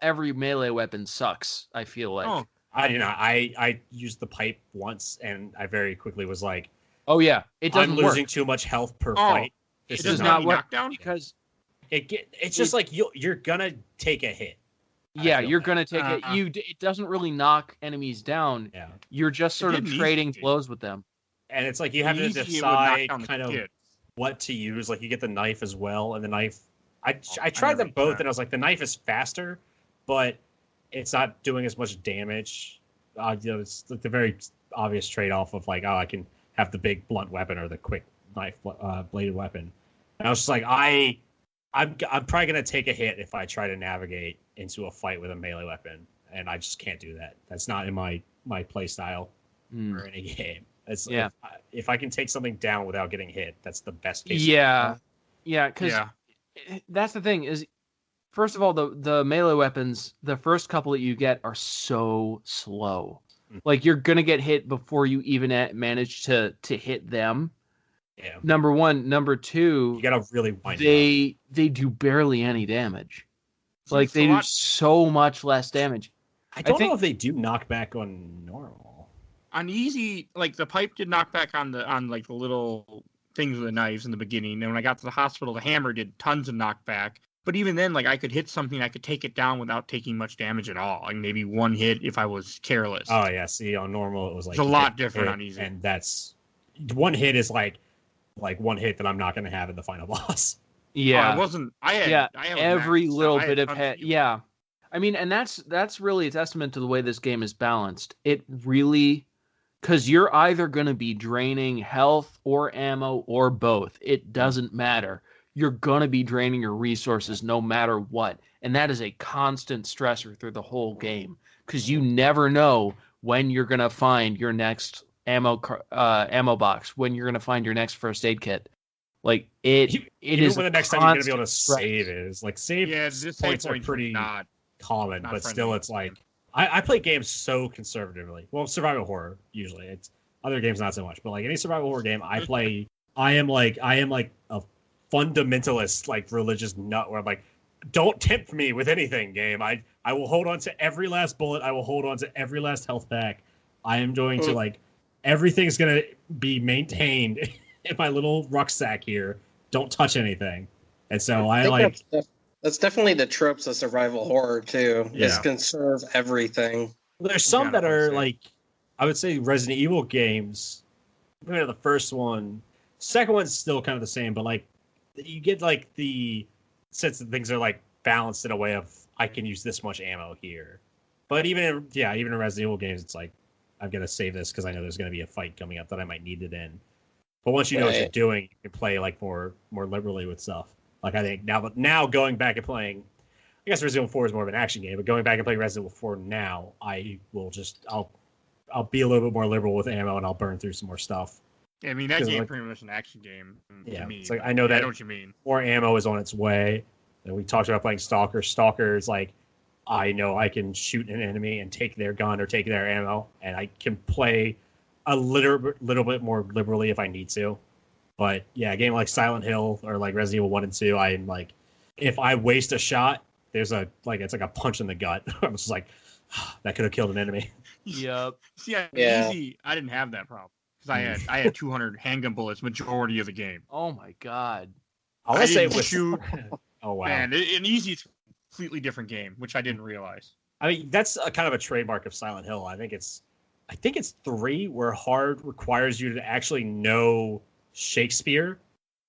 every melee weapon sucks. I feel like. I used the pipe once, and I very quickly was like, "Oh yeah, it doesn't I'm losing too much health per fight. It does not work down because it's just like you're gonna take a hit. Yeah, you're gonna take it. It doesn't really knock enemies down. Yeah, you're just sort of trading blows with them. And it's like you have to decide kind of what to use. Like you get the knife as well, and the knife. I tried them both, and I was like, the knife is faster, but it's not doing as much damage. It's like the very obvious trade-off of like, I can have the big blunt weapon or the quick knife bladed weapon. And I was just like, I'm probably gonna take a hit if I try to navigate into a fight with a melee weapon, and I just can't do that. That's not in my play style for any game. It's if I can take something down without getting hit, that's the best case. Yeah, because that's the thing is, first of all, the melee weapons, the first couple that you get are so slow. Like you're gonna get hit before you even manage to hit them. Yeah. Number one, number two, you gotta really wind they do barely any damage. Like they do so much less damage. I don't know if they do knock back on normal. On easy, like the pipe did knock back on like the little things with the knives in the beginning. And when I got to the hospital, the hammer did tons of knockback. But even then, like I could hit something, I could take it down without taking much damage at all. Like maybe one hit if I was careless. Oh yeah, see on normal it was like it's a lot different on easy. And that's one hit is like one hit that I'm not going to have in the final boss. Yeah, I had every little bit of hit. Yeah, I mean, and that's really a testament to the way this game is balanced. It really, because you're either going to be draining health or ammo or both. It doesn't matter. You're going to be draining your resources no matter what, and that is a constant stressor through the whole game because you never know when you're going to find your next ammo box, when you're going to find your next first aid kit. Like it is when the next time you're going to be able to save is like save points are pretty not common, not but friendly. Still it's like I play games so conservatively. Well, survival horror usually. It's other games not so much, but like any survival horror game I play, I am like a fundamentalist, like religious nut where I'm like, don't tempt me with anything, game. I will hold on to every last bullet. I will hold on to every last health pack. I am going to like everything's going to be maintained in my little rucksack here. Don't touch anything. And so I like that's definitely the tropes of survival horror too. Yeah. Is conserve everything. Well, there's some that are like, I would say Resident Evil games. Maybe the first one, second one's still kind of the same, but like you get like the sense that things are like balanced in a way of I can use this much ammo here. But even in Resident Evil games, it's like I'm gonna save this because I know there's gonna be a fight coming up that I might need it in. But once you know what you're doing, you can play like more liberally with stuff. Like I think now going back and playing, I guess Resident Evil 4 is more of an action game, but going back and playing Resident Evil 4 now, I'll I'll be a little bit more liberal with ammo and I'll burn through some more stuff. Yeah, I mean that game pretty much an action game. Yeah, me. it's like I know that. I know what you mean. More ammo is on its way. And we talked about playing Stalker. Stalker is like, I know I can shoot an enemy and take their gun or take their ammo, and I can play a little bit more liberally if I need to. But yeah, a game like Silent Hill or like Resident Evil 1 and 2, I am like, if I waste a shot, it's like a punch in the gut. I'm just like, that could have killed an enemy. Yep. See, easy. I didn't have that problem because I had 200 handgun bullets majority of the game. Oh my god. I didn't shoot. Oh wow. Man, in easy, it's a completely different game, which I didn't realize. I mean, that's a kind of a trademark of Silent Hill. I think it's 3 where hard requires you to actually know Shakespeare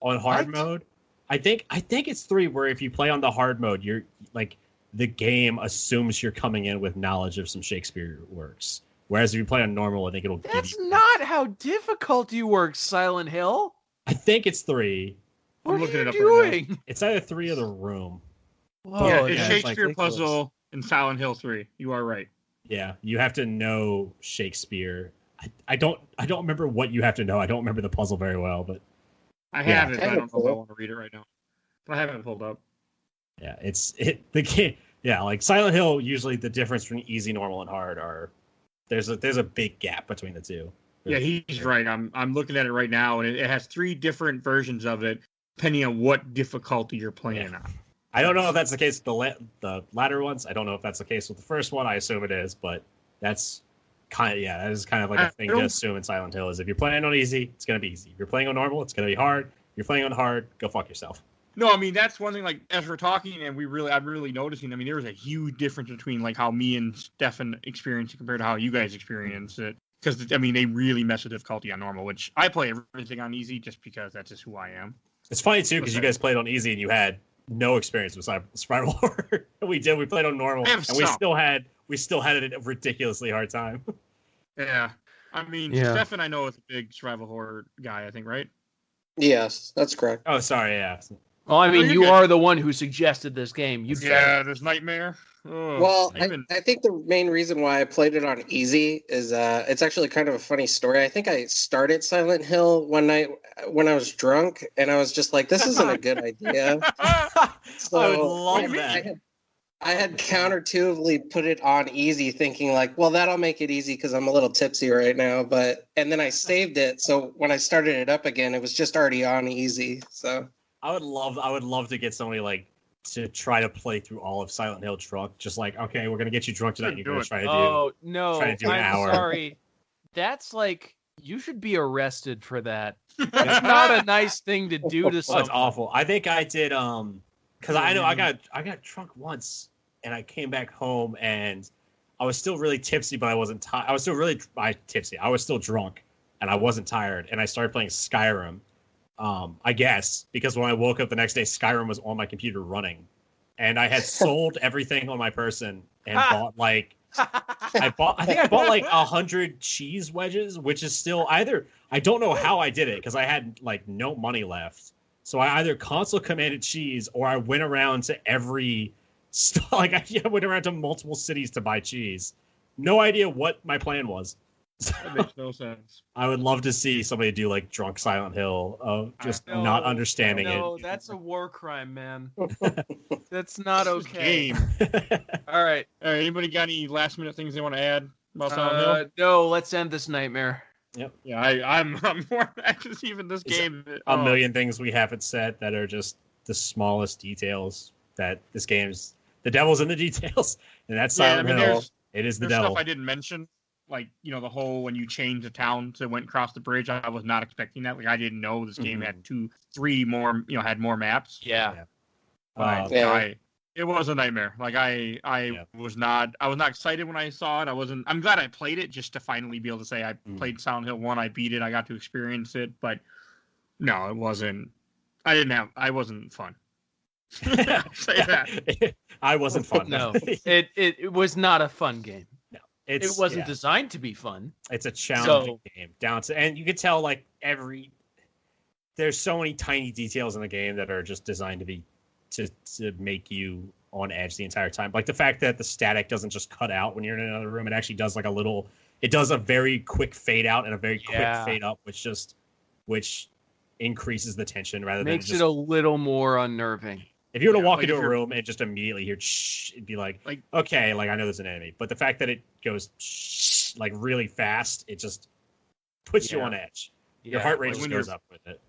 on hard mode. I think it's 3 where if you play on the hard mode, you're like the game assumes you're coming in with knowledge of some Shakespeare works. Whereas if you play on normal, I think it'll. That's not how difficulty works, Silent Hill. I think it's 3. What are you doing? Right, it's either 3 or the room. Whoa, yeah, it's Shakespeare puzzle in Silent Hill 3. You are right. Yeah, you have to know Shakespeare. I don't remember what you have to know. I don't remember the puzzle very well, but I have it. But I don't know if I want to read it right now. But I haven't pulled up. Yeah, the game. Yeah, like Silent Hill. Usually, the difference between easy, normal, and hard are there's a big gap between the two. Yeah, he's right. I'm looking at it right now, and it has 3 different versions of it, depending on what difficulty you're playing on. I don't know if that's the case with the latter ones. I don't know if that's the case with the first one. I assume it is, but that's that is kind of like a thing to assume in Silent Hill is if you're playing on easy, it's going to be easy. If you're playing on normal, it's going to be hard. If you're playing on hard, go fuck yourself. No, I mean, that's one thing, like, as we're talking, and I'm really noticing, I mean, there was a huge difference between, like, how me and Stefan experienced it compared to how you guys experienced it. Because, I mean, they really mess with difficulty on normal, which I play everything on easy just because that's just who I am. It's funny, too, because you guys played on easy and you had no experience with survival horror. We did. We played on normal, and we still had a ridiculously hard time. Yeah. I mean, Stefan, I know, is a big survival horror guy, I think, right? Yes, that's correct. Oh, sorry, yeah. Well, I mean, you are the one who suggested this game. This Nightmare. Oh, well, I think the main reason why I played it on easy is it's actually kind of a funny story. I think I started Silent Hill one night when I was drunk, and I was just like, this isn't a good idea. So I would love that. I had counterintuitively put it on easy, thinking like, well, that'll make it easy because I'm a little tipsy right now. And then I saved it, so when I started it up again, it was just already on easy. So I would love to get somebody like to try to play through all of Silent Hill drunk. Just like, okay, we're gonna get you drunk tonight. And you're gonna try to do. Oh no! Try to do an hour. Sorry, that's like you should be arrested for that. That's not a nice thing to do to someone. It's awful. I think I did because I know I got drunk once and I came back home and I was still really tipsy, but I wasn't tired. I was still really tipsy. I was still drunk and I wasn't tired. And I started playing Skyrim. I guess because when I woke up the next day, Skyrim was on my computer running, and I had sold everything on my person and bought like I think I bought like 100 cheese wedges, which is still either I don't know how I did it because I had like no money left. So I either console commanded cheese or I went around to every I went around to multiple cities to buy cheese. No idea what my plan was. That makes no sense. I would love to see somebody do like drunk Silent Hill of just not understanding it. No, that's a war crime, man. That's not okay. Game. All right. Anybody got any last minute things they want to add about Silent Hill? No, let's end this nightmare. Yep. Yeah, I'm more anxious even this game. A million things we haven't said that are just the smallest details that this game's the devil's in the details, and that's Silent Hill. It is the devil. Stuff I didn't mention. Like, the whole when you change the town to went across the bridge, I was not expecting that. Like, I didn't know this game had 2-3 more, had more maps. Yeah. It was a nightmare. Like, I was not excited when I saw it. I'm glad I played it just to finally be able to say I played Silent Hill 1, I beat it, I got to experience it. But no, it wasn't. I wasn't fun. Say that. I wasn't fun. No, it was not a fun game. It wasn't designed to be fun. It's a challenging game and you can tell like there's so many tiny details in the game that are just designed to be to make you on edge the entire time. Like the fact that the static doesn't just cut out when you're in another room. It actually does like it does a very quick fade out and a very quick fade up, which increases the tension rather makes than it a little more unnerving. If you were to walk into a room and just immediately hear shh, it'd be like okay, like I know there's an enemy. But the fact that it goes shh, like really fast, it just puts you on edge. Your heart rate just goes up with it.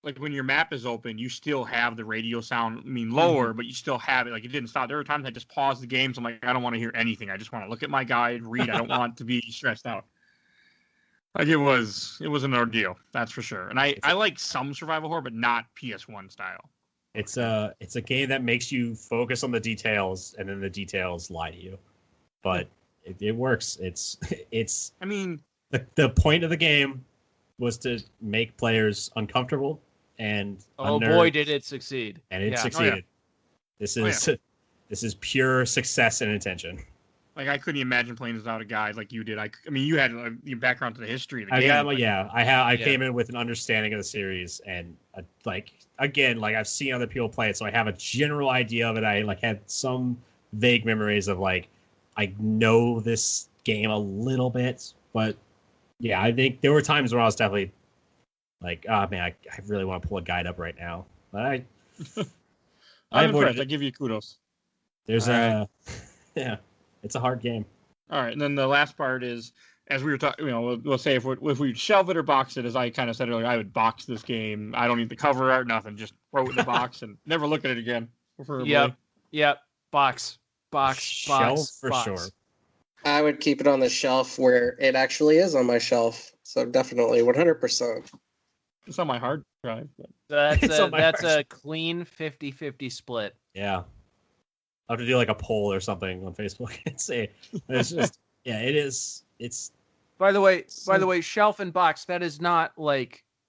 Like when your map is open, you still have the radio sound, lower, but you still have it. Like it didn't stop. There were times I just paused the game. So I'm like, I don't want to hear anything. I just want to look at my guide, read. I don't want to be stressed out. Like it was an ordeal, that's for sure. And I like some survival horror, but not PS1 style. It's a game that makes you focus on the details, and then the details lie to you. But it works. It's. I mean, the point of the game was to make players uncomfortable and boy did it succeed. And it succeeded. This is pure success and intention. Like I couldn't imagine playing without a guide like you did. I mean, you had your background to the history of the game. I came in with an understanding of the series, and I've seen other people play it, so I have a general idea of it. I had some vague memories of I know this game a little bit, but yeah, I think there were times where I was definitely like, oh man, I really want to pull a guide up right now. But I'm impressed. I give you kudos. There's it's a hard game. All right, and then the last part is, as we were talking, we'll say if we shelve it or box it, as I kind of said earlier, I would box this game. I don't need the cover art, nothing. Just throw it in the box and never look at it again. Preferably. Yep. Box. Shelf for sure. I would keep it on the shelf where it actually is on my shelf. So definitely 100%. It's on my hard drive. That's a clean 50-50 split. Yeah. I'll have to do a poll or something on Facebook and say it's just it is. It's by the way, shelf and box, that is not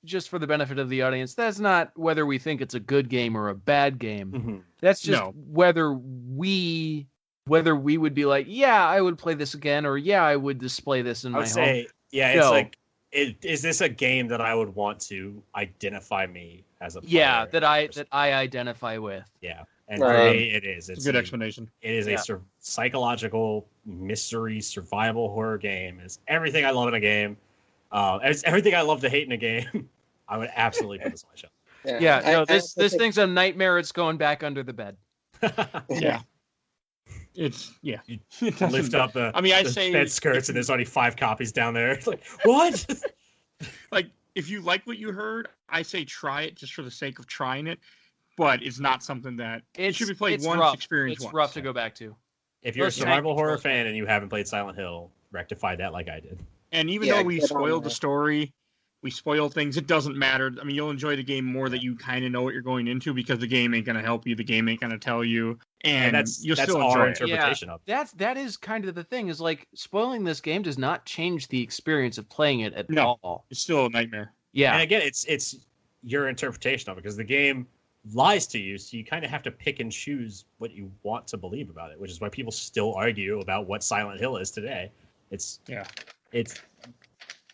just for the benefit of the audience, that's not whether we think it's a good game or a bad game. Mm-hmm. That's just whether we would be like, yeah, I would play this again, or yeah, I would display this in my home. Is this a game that I would want to identify me as a player? Yeah, that I identify with. Yeah. And for me, it is. It's a good explanation. It is a psychological mystery survival horror game. It's everything I love in a game. It's everything I love to hate in a game. I would absolutely put this on my shelf. This thing's a nightmare. It's going back under the bed. Yeah. It's You lift up the bed skirts and there's only 5 copies down there. It's like, what? If you like what you heard, I say try it just for the sake of trying it. But it's not something that it should be played once, experience once. It's rough to go back to. If you're a survival horror fan and you haven't played Silent Hill, rectify that like I did. And even though we spoiled the story, we spoil things, it doesn't matter. I mean, you'll enjoy the game more that you kind of know what you're going into because the game ain't going to help you. The game ain't going to tell you. And you'll still enjoy our interpretation of it. That is kind of the thing is spoiling this game does not change the experience of playing it at all. It's still a nightmare. Yeah. And again, it's your interpretation of it because the game lies to you, so you kind of have to pick and choose what you want to believe about it, which is why people still argue about what Silent Hill is today.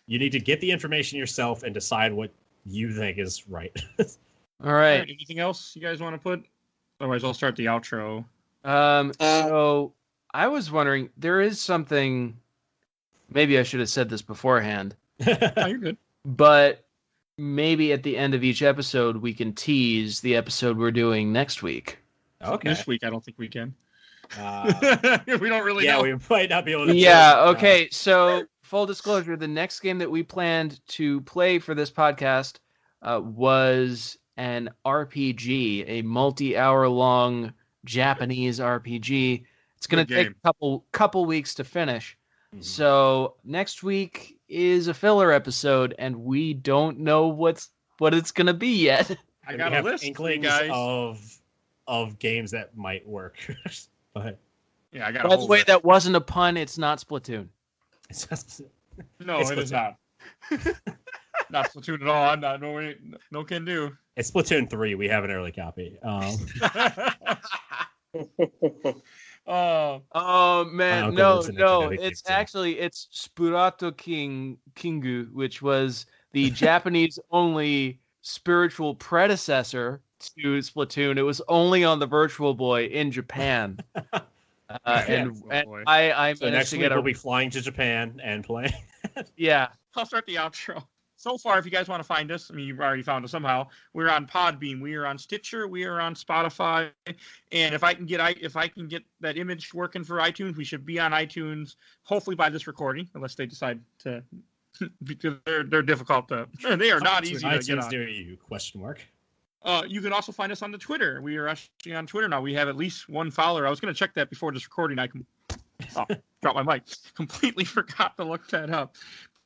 You need to get the information yourself and decide what you think is right. All right. Anything else you guys want to put? Otherwise, I'll start the outro. So I was wondering, there is something. Maybe I should have said this beforehand. Oh, you're good. But maybe at the end of each episode, we can tease the episode we're doing next week. Okay. This week, I don't think we can. We don't really know. Yeah, we might not be able to. Yeah, okay. So, full disclosure, the next game that we planned to play for this podcast was an RPG, a multi-hour-long Japanese RPG. It's going to take a couple weeks to finish. Mm-hmm. So, next week is a filler episode, and we don't know what it's going to be yet. I got a list, inklings guys. of games that might work. But yeah, I got. By the way, that wasn't a pun. It's not Splatoon. No, it is not. Not Splatoon at all. I'm not. No can do. It's Splatoon 3. We have an early copy. Oh man, no. It's Spurato Kingu, which was the Japanese only spiritual predecessor to Splatoon. It was only on the Virtual Boy in Japan. And boy. I So managed next to week get we'll be flying to Japan and playing. yeah. I'll start the outro. So far, if you guys want to find us, I mean, you've already found us somehow. We're on Podbean, we are on Stitcher, we are on Spotify, and if I can get that image working for iTunes, we should be on iTunes. Hopefully by this recording, unless they decide to. Because they're difficult to. They are not easy to get on. Near you? Question mark. You can also find us on the Twitter. We are actually on Twitter now. We have at least one follower. I was going to check that before this recording. I can drop my mic. Completely forgot to look that up.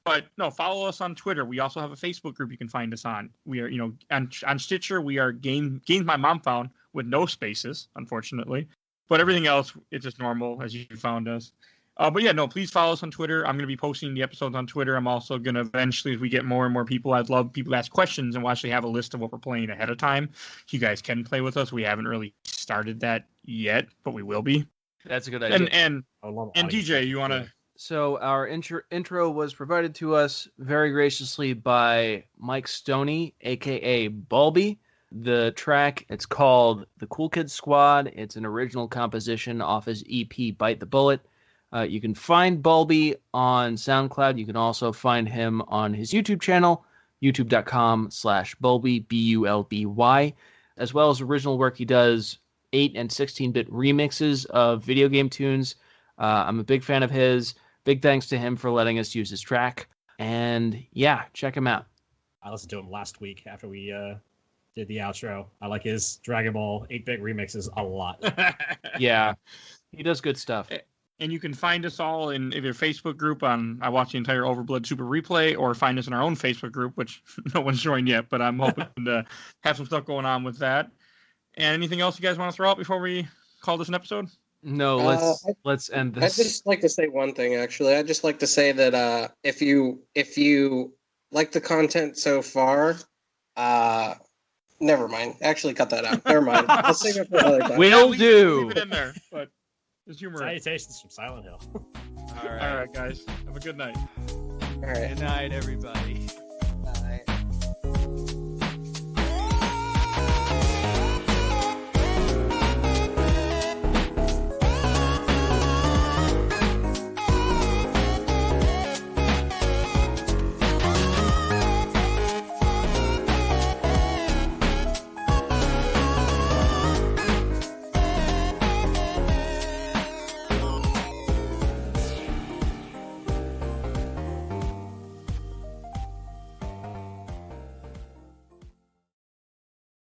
But no, follow us on Twitter. We also have a Facebook group you can find us on. We are, on Stitcher, we are Games My Mom Found with no spaces, unfortunately. But everything else, it's just normal as you found us. But yeah, no, please follow us on Twitter. I'm going to be posting the episodes on Twitter. I'm also going to eventually, as we get more and more people, I'd love people to ask questions and we'll actually have a list of what we're playing ahead of time. You guys can play with us. We haven't really started that yet, but we will be. That's a good idea. And DJ, you want to... So our intro was provided to us very graciously by Mike Stoney, a.k.a. Bulby. The track, it's called The Cool Kids Squad. It's an original composition off his EP, Bite the Bullet. You can find Bulby on SoundCloud. You can also find him on his YouTube channel, youtube.com/Bulby, Bulby, as well as original work. He does 8 and 16-bit remixes of video game tunes. I'm a big fan of his. Big thanks to him for letting us use his track. And yeah, check him out. I listened to him last week after we did the outro. I like his Dragon Ball 8-bit remixes a lot. Yeah, he does good stuff. And you can find us all in either Facebook group on I Watch the Entire Overblood Super Replay, or find us in our own Facebook group, which no one's joined yet, but I'm hoping to have some stuff going on with that. And anything else you guys want to throw out before we call this an episode? No, let's end this. I'd just like to say one thing, actually. I'd just like to say that if you like the content so far, never mind. Actually, cut that out. Never mind. I'll save it for another time. Will do. Leave it in there, but there's humor. Salutations from Silent Hill. All right, guys. Have a good night. All right. Good night, everybody.